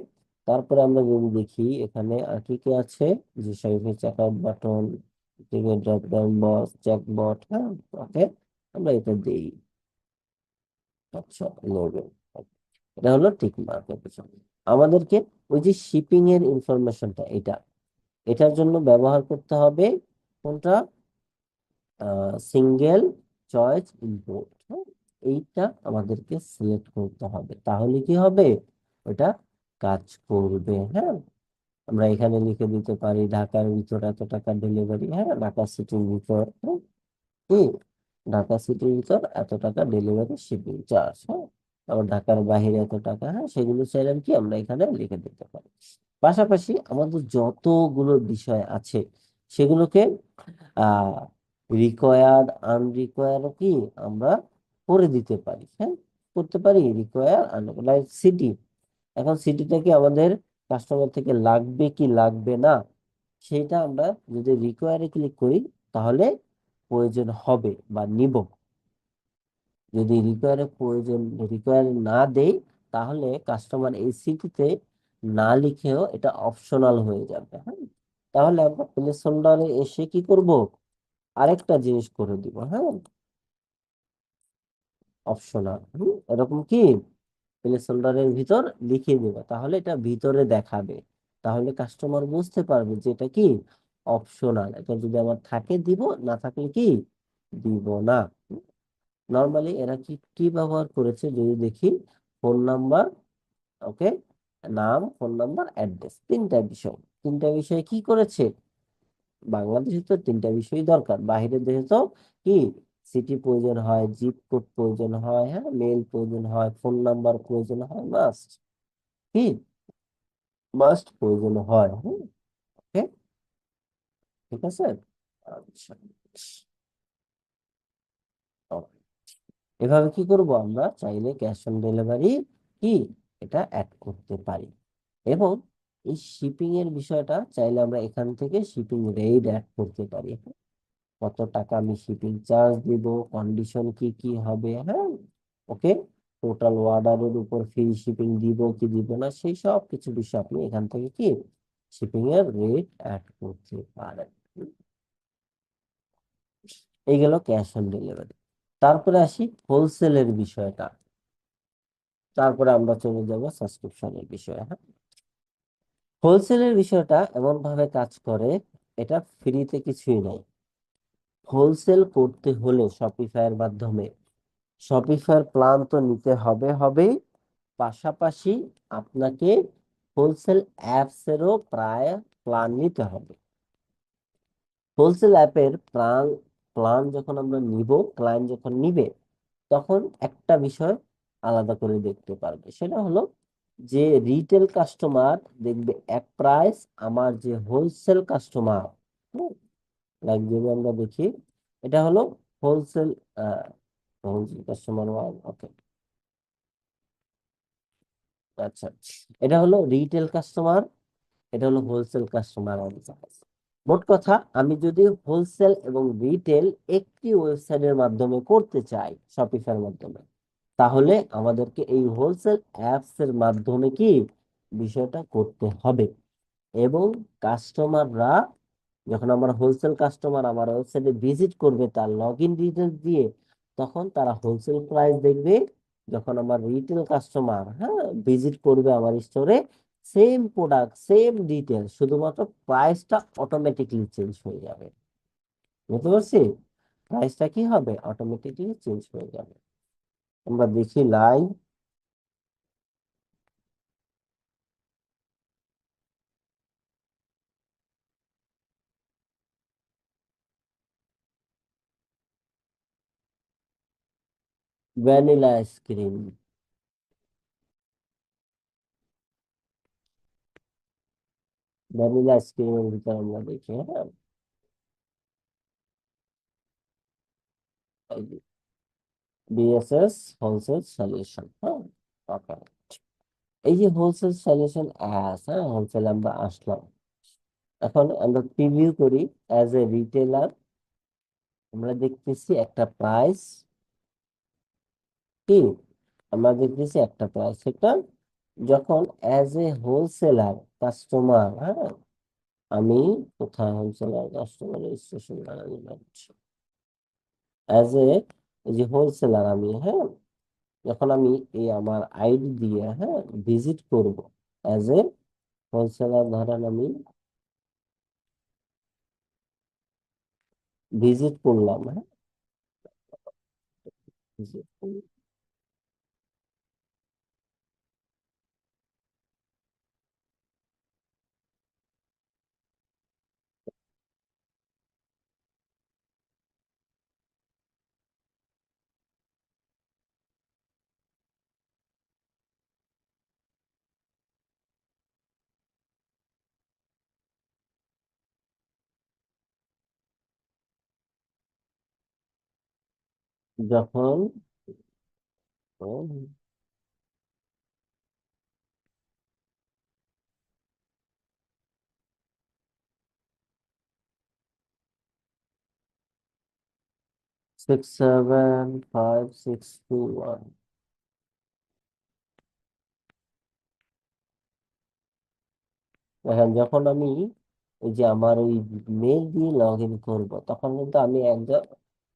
A: তারপরে আমরা যদি দেখি এখানে আর কি কি আছে, যে service checkout button, ticket drop down box, checkbox, হ্যাঁ, ওকে, আমরা এটা দিই। আচ্ছা, লোডে, এটা হলো টিক মার্কের পিছনে আমাদেরকে ওই যে শিপিং এর ইনফরমেশনটা, এটার জন্য ব্যবহার করতে হবে কোনটা, সিঙ্গেল চয়েস ইনপুট, এইটা আমাদেরকে সিলেক্ট করতে হবে, তাহলে কি হবে, ওটা কাজ করবে, হ্যাঁ। আমরা এখানে লিখে দিতে পারি ঢাকার ভিতর এত টাকা ডেলিভারি, হ্যাঁ, ঢাকা সিটির ভিতর, কি ঢাকা সিটির ভিতর এত টাকা ডেলিভারি শিপিং চার্জ, হ্যাঁ, আবার ঢাকার বাইরে এত টাকা, হ্যাঁ, সেগুলো চাইলাম কি আমরা এখানে লিখে দিতে পারি। পাশাপাশি আমাদের যতগুলো বিষয় আছে সেগুলোকে আহ রিকোয়ার্ড আনরিকোয়ার্ড কি আমরা করে দিতে পারি, হ্যাঁ, করতে পারি রিকোয়ার লাইক সিটি। এখন সিটিটা কি আমাদের কাস্টমার থেকে লাগবে কি লাগবে না, সেটা আমরা যদি রিকোয়ারে ক্লিক করি তাহলে প্রয়োজন হবে বা নিব, যদি রিকোয়ারে না দেই তাহলে কাস্টমার এই সিটিতে না লিখেও এটা অপশনাল হয়ে যাবে, হ্যাঁ। তাহলে আমরা প্লেস হোল্ডারে এসে কি করব, আরেকটা জিনিস করে দিব, হ্যাঁ, অপশনাল, এরকম কি প্লেস হোল্ডারের ভিতর লিখিয়ে দেবে, তাহলে এটা ভিতরে দেখাবে, তাহলে কাস্টমার বুঝতে পারবে যে এটা কি অপশনাল, এটা যদি আমার থাকে দিব, না থাকলে কি দিব না। নর্মালি এরা কি কি ব্যবহার করেছে যদি দেখি, ফোন নাম্বার, ওকে, নাম, ফোন নাম্বার, অ্যাড্রেস, তিনটা বিষয় কি করেছে, বাংলাদেশে তো তিনটা বিষয় দরকার, বাইরের দেশে তো কি সিটি প্রয়োজন হয়, জিপ কোড প্রয়োজন হয়, হ্যাঁ, মেল প্রয়োজন হয়, ফোন নাম্বার প্রয়োজন হয়, মাস্ট, কি মাস্ট প্রয়োজন হয়, ওকে, ঠিক আছে, আচ্ছা, okay। এভাবে কি করব, আমরা চাইলে ক্যাশ অন ডেলিভারি কি এটা অ্যাড করতে পারি, এবং এই শিপিং এর বিষয়টা চাইলে আমরা এখান থেকে শিপিং রেট অ্যাড করতে পারি, কত টাকা আমি শিপিং চার্জ দিব, কন্ডিশন কি কি হবে, হ্যাঁ, ওকে, টোটাল অর্ডারের উপর ফ্রি শিপিং দিব কি দিব না, সেই সব কিছু বিষয় আপনি এখান থেকে কি শিপিং এর রেট অ্যাড করতে পারেন। এই গেল ক্যাশ অন ডেলিভারি। তারপরে আসি হোলসেলের বিষয়টা, তারপরে আমরা চলে যাব সাবস্ক্রিপশনের বিষয়ে, হ্যাঁ। হোলসেলের বিষয়টা এমন ভাবে কাজ করে, এটা ফ্রিতে কিছুই নাই, হোলসেল করতে হলে শপিফাইয়ের মাধ্যমে শপিফাই প্ল্যান তো নিতে হবেই, পাশাপাশি আপনাকে হোলসেল অ্যাপস এরও প্রায় প্ল্যান নিতে হবে। হোলসেল অ্যাপের প্ল্যান প্ল্যান যখন আমরা নিব, ক্লায়েন্ট যখন নিবে, তখন একটা বিষয় আলাদা করে দেখতে পারবে, সেটা হলো যে রিটেল কাস্টমার দেখবে এক প্রাইস, আমার যে হোলসেল কাস্টমার, লাইক যদি আমরা দেখি, এটা হলো হোলসেল হোলসেল কাস্টমার, ওকে, আচ্ছা, এটা হলো রিটেল কাস্টমার, এটা হলো হোলসেল কাস্টমার। মোট কথা, আমি যদি হোলসেল এবং রিটেল একটি ওয়েবসাইটের মাধ্যমে করতে চাই শপিফাইয়ের মাধ্যমে, তাহলে আমাদেরকে এই হোলসেল অ্যাপস এর মাধ্যমে কি বিষয়টা করতে হবে, এবং কাস্টমাররা যখন আমার হোলসেল কাস্টমার আমার ওয়েবসাইটে ভিজিট করবে তার লগ ইন ডিটেলস দিয়ে, তখন তারা হোলসেল প্রাইস দেখবে, যখন আমার রিটেল কাস্টমার, হ্যাঁ, ভিজিট করবে আমার স্টোরে, সেম প্রোডাক্ট সেম ডিটেলস, শুধুমাত্র প্রাইসটা অটোমেটিকলি চেঞ্জ হয়ে যাবে, বুঝতে পারছি, প্রাইসটা কি হবে, অটোমেটিকলি চেঞ্জ হয়ে যাবে। আমরা দেখি লাইভ। Vanilla ice cream. ভ্যানিলা আইসক্রিমের ভিতরে আমরা দেখি, হ্যাঁ, বিএসএস হোলসেল সলিউশন, হ্যাঁ, ওকে। এই যে হোলসেল সলিউশন অ্যাস, হ্যাঁ, হোলসেল আমরা আসলাম। এখন আমরা প্রিভিউ করি। অ্যাজ এ রিটেলার আমরা দেখতেছি একটা প্রাইস, কি আমরা দেখতেছি একটা প্রাইস, সেটা যখন অ্যাজ এ হোলসেলার কাস্টমার, হ্যাঁ, আমি কোথায় wholesaler customer registration as a, এই যে হোলসেলার আমি, হ্যাঁ, যখন আমি এই আমার আইডি দিয়ে, হ্যাঁ, ভিজিট করব অ্যাজ এ হোলসেলার, ধরেন আমি ভিজিট করলাম, হ্যাঁ, visit করলাম। যখন 675621, দেখেন যখন আমি এই যে আমার ওই মেল দিয়ে লগ ইন করবো, তখন কিন্তু আমি একজন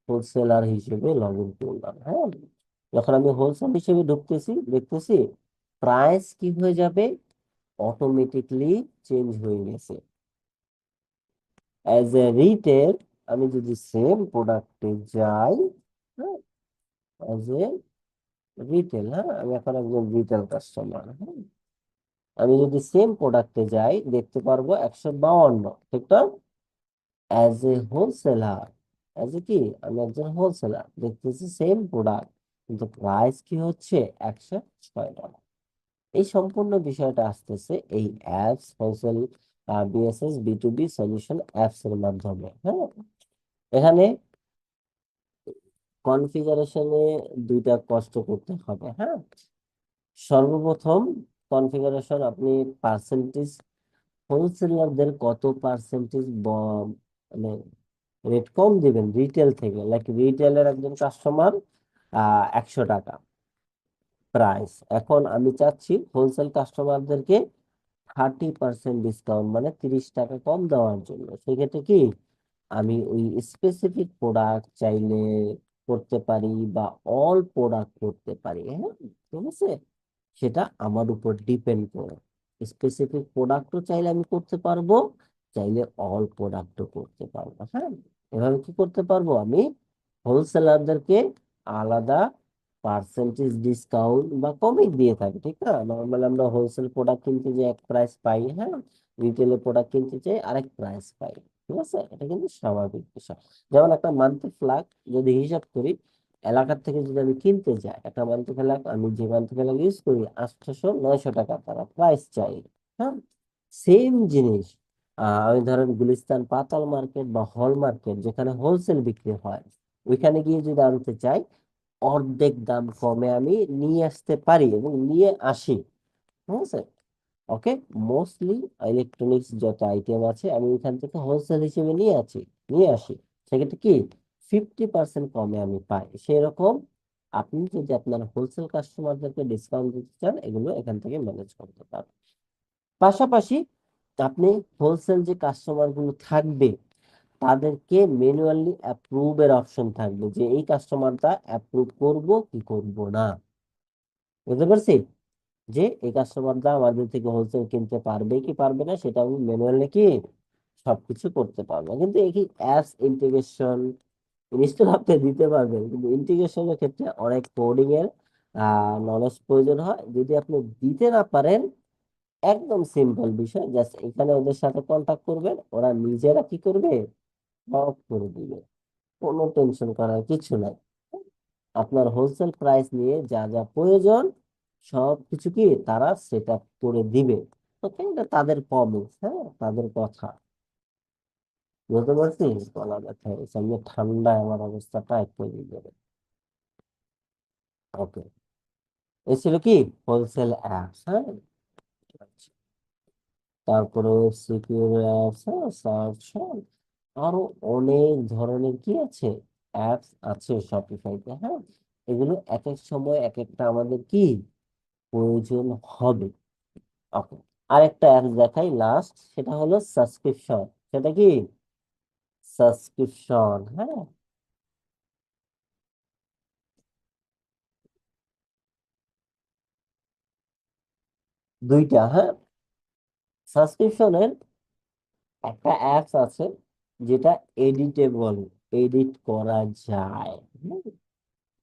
A: হোলসেলার হিসেবে লগ ইন করলাম, হ্যাঁ। যখন আমি হোলসেল হিসেবে ঢুকতেছি, দেখতেছি প্রাইস কি হয়ে যাবে, অটোমেটিকলি চেঞ্জ হয়ে গেছে। অ্যাজ এ রিটেল আমি যদি সেম প্রোডাক্টে যাই, হ্যাঁ, অ্যাজ এ রিটেল, হ্যাঁ, আমি এখন একজন রিটেল কাস্টমার, হ্যাঁ, আমি যদি সেম প্রোডাক্টে যাই দেখতে পারবো 152, ঠিক না? As a wholesaler, as a কি, আমি একজন হোলসেলার দেখতেছি সেম প্রোডাক্ট, কিন্তু প্রাইস কি হচ্ছে 106 টাকা। এই সম্পূর্ণ বিষয়টা আসতেছে এই অ্যাপস হোলসেল বিএসএস বি2বি সলিউশন অ্যাপস এর মাধ্যমে, হ্যাঁ। এখানে কনফিগারেশনে দুইটা কষ্ট করতে হবে, হ্যাঁ। সর্বপ্রথম কনফিগারেশন আপনি পার্সেন্টেজ, হোলসেলারদের কত পার্সেন্টেজ মানে রেট কম দিবেন রিটেল থেকে, লাইক রিটেলের একজন কাস্টমার 100 টাকা প্রাইস, এখন আমি চাচ্ছি হোলসেল কাস্টমারদেরকে 30% ডিসকাউন্ট, মানে 30 টাকা কম দেওয়ার জন্য। সেক্ষেত্রে কি আমি ওই স্পেসিফিক প্রোডাক্ট চাইলে করতে পারি, বা অল প্রোডাক্ট করতে পারি, হ্যাঁ, ঠিক আছে। সেটা আমার উপর ডিপেন্ড করে। স্পেসিফিক প্রোডাক্টও চাইলে আমি করতে পারবো, চাইলে অল প্রোডাক্টও করতে পারবো, হ্যাঁ। এভাবে কি করতে পারবো, আমি হোলসেলারদেরকে আলাদা পার্সেন্টেজ ডিসকাউন্ট বা কমই দিয়ে থাকি, ঠিক না? নর্মালি আমরা হোলসেল প্রোডাক্ট কিনতে যে এক প্রাইস পাই, হ্যাঁ, রিটেলে প্রোডাক্ট কিনতে চাই আরেক প্রাইস পাই, ঠিক আছে। এটা কিন্তু স্বাভাবিক বিষয়। যেমন একটা মান্থলি ফ্ল্যাগ যদি হিসাব করি, এলাকার থেকে যদি আমি কিনতে যাই একটা মান্থলি ফ্ল্যাগ, আমি যে মান্থলি ফ্ল্যাগ ইউজ করি 800 900 টাকা তারা প্রাইস চাই, হ্যাঁ। সেম জিনিস আমি ধরেন গুলিস্তান পাতাল মার্কেট বা হল মার্কেট যেখানে হোলসেল বিক্রি হয়, ওইখানে গিয়ে যদি আনতে চাই অর্ধেক দাম কমে আমি নিয়ে আসতে পারি এবং নিয়ে আসি, ঠিক আছে। ওকে, মোস্টলি ইলেকট্রনিক্স যত আইটেম আছে আমি এখান থেকে হোলসেল হিসেবে নিয়ে আসি। সেক্ষেত্রে কি 50% কমে আমি পাই। সেরকম আপনি যদি আপনার হোলসেল কাস্টমারদেরকে ডিসকাউন্ট দিতে চান, এগুলো এখান থেকে ম্যানেজ করতে পারেন। পাশাপাশি আপনি হোলসেল যে কাস্টমার গুলো থাকবে তাদেরকে ম্যানুয়ালি অ্যাপ্রুভ এর অপশন থাকবে, যে এই কাস্টমারটা অ্যাপ্রুভ করব কি করব না। বুঝতে পারছি? যে এই কাস্টমাররা আমাদের থেকে হোলসেল কিনতে পারবে কি পারবে না সেটা আমি ম্যানুয়ালি কি সবকিছু করতে পারবো। কিন্তু এই অ্যাপস ইন্টিগ্রেশন ইনস্টল আপনি দিতে পারবেন, কিন্তু ইন্টিগ্রেশনের ক্ষেত্রে অনেক কোডিং এর নলেজ প্রয়োজন হয়, যদি আপনি দিতে না পারেন, একদম সিম্পল বিষয়, জাস্ট এখানে ওদের সাথে কন্টাক্ট করবেন, ওরা নিজেরা কি করবে, সব করে দিবে। কোনো টেনশন করার কিছু নাই। আপনার হোলসেল প্রাইস নিয়ে যা যা প্রয়োজন সব কিছু কি তারা সেট আপ করে দিবে। ওকে, এটা তাদের প্রমিস, হ্যাঁ, তাদের কথা। বুঝতে পারছি, বলা ব্যথা সামনে ঠান্ডায় আমার অবস্থাটা একটু যাবে। ওকে, এই ছিল কি হোলসেল অ্যাপস, হ্যাঁ। তারপরে সিকিউর অ্যাপস, হ্যাঁ, সার্চ, হ্যাঁ, আরো অনেক ধরনের কি আছে, অ্যাপস আছে শপিফাইতে, হ্যাঁ। এগুলো এক এক সময় এক একটা আমাদের কি প্রয়োজন হবে। ওকে, আরেকটা অ্যাপ দেখাই লাস্ট, সেটা হলো সাবস্ক্রিপশন। সেটা কি সাবস্ক্রিপশন, হ্যাঁ। দুইটা, হ্যাঁ। সাবস্ক্রিপশনের একটা অ্যাপস আছে যেটা এডিটেবল, এডিট করা যায়।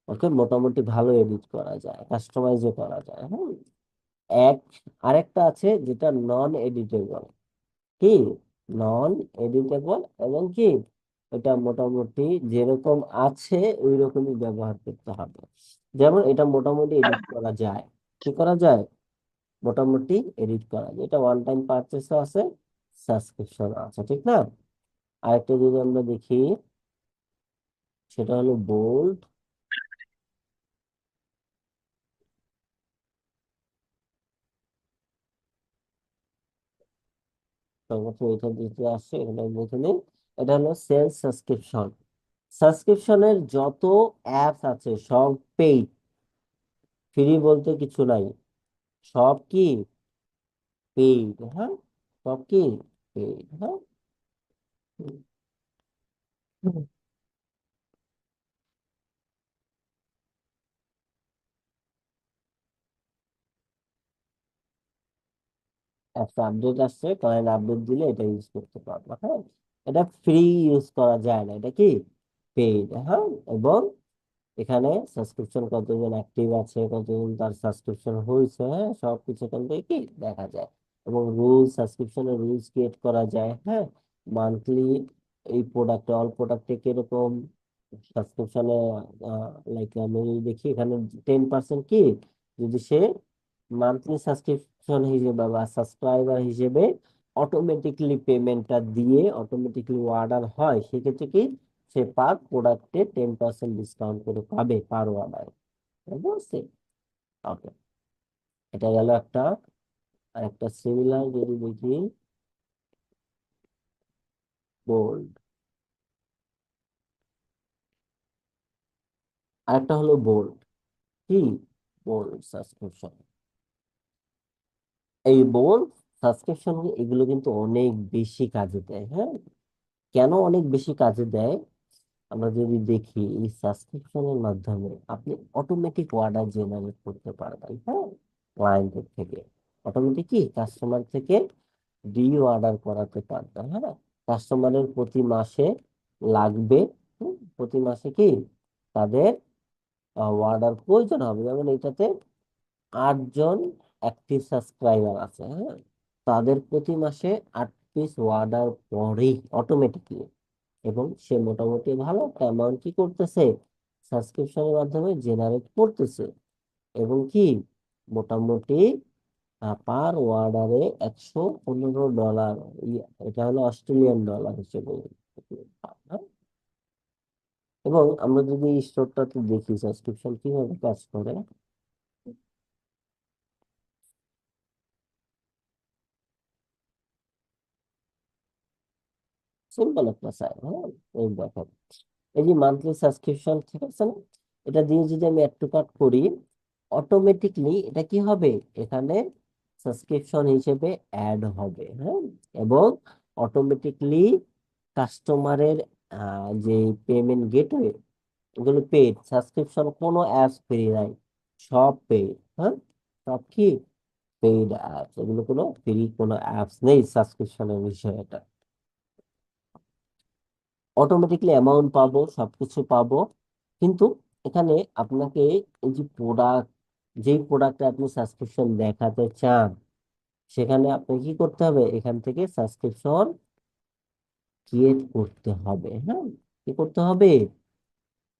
A: ওকে, মোটামুটি ভালো এডিট করা যায়, কাস্টমাইজও করা যায়, হ্যাঁ। এক আরেকটা আছে যেটা নন এডিটেবল, কি নন এডিটেবল, এবং কি এটা মোটামুটি যেরকম আছে ওই রকমই ব্যবহার করতে হবে। যেমন এটা মোটামুটি এডিট করা যায়, কি করা যায়, মোটামুটি এডিট করা যায়। এটা ওয়ান টাইম পারচেসও আছে, সাবস্ক্রিপশন আছে, ঠিক না? আরেকটা যদি আমরা দেখি, সেটা হলো বোল্ড। সর্বোচ্চ এটা দিতে আসছে, এখানে দেখে নিন। এটা হলো সেলস সাবস্ক্রিপশন। সাবস্ক্রিপশনের যত অ্যাপস আছে সব পেইড, ফ্রি বলতে কিছু নাই, সব কি পেইড, হ্যাঁ, সব কি পেইড, হ্যাঁ। একটা আপডেট আসছে, কারেন্ট আপডেট দিলে এটা ইউজ করতে পারবো, হ্যাঁ। এটা ফ্রি ইউজ করা যায় না, এটা কি পেইড, হ্যাঁ। এবং এখানে সাবস্ক্রিপশন কতজন অ্যাক্টিভ আছে, কতজন তার সাবস্ক্রিপশন হয়েছে, হ্যাঁ, সবকিছু এখান থেকে কি দেখা যায়। এবং রুলস, সাবস্ক্রিপশনের রুলস ক্রিয়েট করা যায়, হ্যাঁ। মান্থলি এই প্রোডাক্টে, অল প্রোডাক্টে কিরকম সাবস্ক্রিপশনে, লাইক আমি দেখি এখানে 10% কি, যদি সে মান্থলি সাবস্ক্রিপশন হিসেবে বা সাবস্ক্রাইবার হিসেবে অটোমেটিকলি পেমেন্টটা দিয়ে অটোমেটিকলি অর্ডার হয়, সেক্ষেত্রে কি সে পার প্রোডাক্টে 10% ডিসকাউন্ট করে পাবে পার অর্ডার। বুঝতে, ওকে, এটা গেল একটা। আর একটা সিমিলার যদি দেখি, বোল্ড, আরেকটা হলো বোল্ড, কি বোল্ড সাবস্ক্রিপশন। এই বোল্ড সাবস্ক্রিপশন এগুলো কিন্তু অনেক বেশি কাজে দেয়, হ্যাঁ। কেন অনেক বেশি কাজে দেয়, আমরা যদি দেখি এই সাবস্ক্রিপশনের মাধ্যমে আপনি অটোমেটিক অর্ডার জেনারেট করতে পারবেন, হ্যাঁ। ক্লায়েন্টের থেকে অটোমেটিক কি কাস্টমার থেকে অর্ডার করাতে পারবেন, হ্যাঁ। কাস্টমারের প্রতি মাসে লাগবে, প্রতি মাসে কি তাদের অর্ডার প্রয়োজন হবে। যেমন এটাতে 8 জন অ্যাক্টিভ সাবস্ক্রাইবার আছে, হ্যাঁ। তাদের প্রতি মাসে 8 পিস অর্ডার পরেই অটোমেটিকলি, এবং সে মোটামুটি ভালো একটা অ্যামাউন্ট কি করতেছে সাবস্ক্রিপশনের মাধ্যমে জেনারেট করতেছে। এবং কি মোটামুটি পার অর্ডারে $115, এটা হলো অস্ট্রেলিয়ান ডলার হিসেবে, হ্যাঁ? এবং আমরা যদি এই স্টোরটাতে দেখি সাবস্ক্রিপশন কিভাবে কাজ করে, সিম্পল একটা সাইন, হ্যাঁ। এই দেখো, এই যে মান্থলি সাবস্ক্রিপশন, ঠিক আছে না, এটা দিয়ে যদি আমি অ্যাড টু কার্ট করি, অটোমেটিকলি এটা কি হবে, এখানে সাবস্ক্রিপশন হিসেবে অ্যাড হবে, হ্যাঁ। এবং অটোমেটিকলি কাস্টমারের যে পেমেন্ট গেটওয়ে, এগুলো পেড সাবস্ক্রিপশন, কোনো অ্যাপস ফ্রি নাই, সব পেড, হ্যাঁ। সব কি পেইড অ্যাপস, এগুলো কোনো ফ্রি কোনো অ্যাপস নেই সাবস্ক্রিপশনের বিষয়টা। অটোমেটিকলি অ্যামাউন্ট পাবো, সবকিছু পাবো, কিন্তু এখানে আপনাকে এই যে প্রোডাক্ট যেই প্রোডাক্টে আপনি সাবস্ক্রিপশন দেখাতে চান, সেখানে আপনি কি করতে হবে, এখান থেকে সাবস্ক্রিপশন ক্রিয়েট করতে হবে। হ্যাঁ, কি করতে হবে,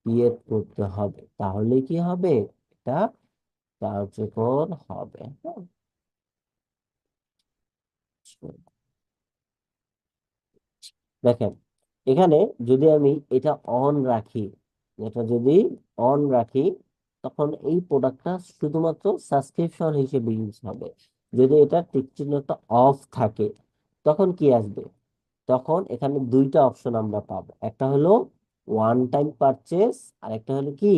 A: ক্রিয়েট করতে হবে, তাহলে কি হবে, এটা কার্যকর হবে। হ্যাঁ, দেখেন এখানে যদি আমি এটা অন রাখি, এটা যদি অন রাখি, তখন এই প্রোডাক্টটা শুধুমাত্র সাবস্ক্রিপশন হিসেবে ইউজ হবে। যদি এটা টিক চিহ্নটা অফ থাকে, তখন কি আসবে, তখন এখানে দুইটা অপশন আমরা পাবো, একটা হলো ওয়ান টাইম পারচেস, আর একটা হলো কি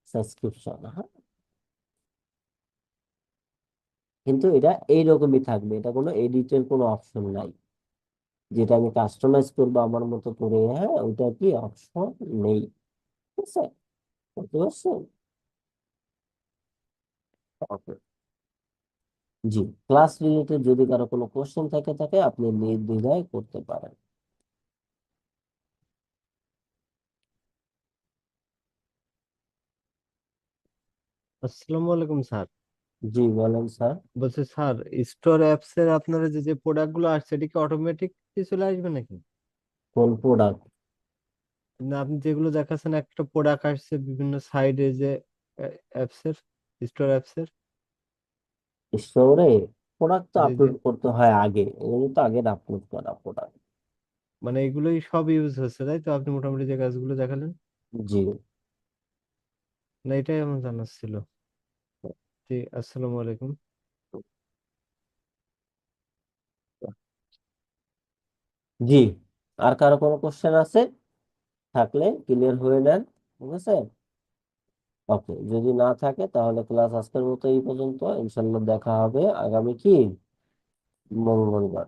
A: সাবস্ক্রিপশন। হ্যাঁ, কিন্তু এটা এইরকমই থাকবে, এটা কোনো এডিটের কোনো অপশন নাই, যেটা আমি কাস্টমাইজ করবো আমার মতো করে। হ্যাঁ, ওইটা কি অপশন নেই। ঠিক আছে, বুঝতে পারছেন? ওকে, জি। ক্লাস রিলেটেড যদি কারো কোনো কোশ্চেন থাকে আপনি নির্দ্বিধায় করতে পারেন।
C: আসসালামু আলাইকুম স্যার।
A: জি বলেন স্যার।
C: বলছি স্যার, স্টোর অ্যাপস এর আপনার যে যে প্রোডাক্ট গুলো আসছে এটা কি অটোমেটিক চলে আসবে নাকি?
A: কোন প্রোডাক্ট?
C: না, আপনি যেগুলো দেখাচ্ছেন একটা প্রোডাক্ট আসছে বিভিন্ন সাইডে যে অ্যাপস এর, স্টোর অ্যাপস এর।
A: স্টোরে প্রোডাক্ট তো
C: জি জি,
A: আপলোড করতে হয় আগে, এগুলো তো আগে আপলোড করা প্রোডাক্ট।
C: মানে এগুলোই সব ইউজ হচ্ছে তাই তো, আপনি মোটামুটি যে কাজগুলো দেখালেন।
A: জি।
C: না, এটাই আমার জানার ছিল। জি, আসসালামু আলাইকুম।
A: জি, আর কারো কোনো কোশ্চেন আছে থাকলে ক্লিয়ার হয়ে নেন। ঠিক আছে, ওকে, যদি না থাকে তাহলে ক্লাস আজকের মতো এই পর্যন্ত। ইনশাল্লাহ দেখা হবে আগামী কি মঙ্গলবার।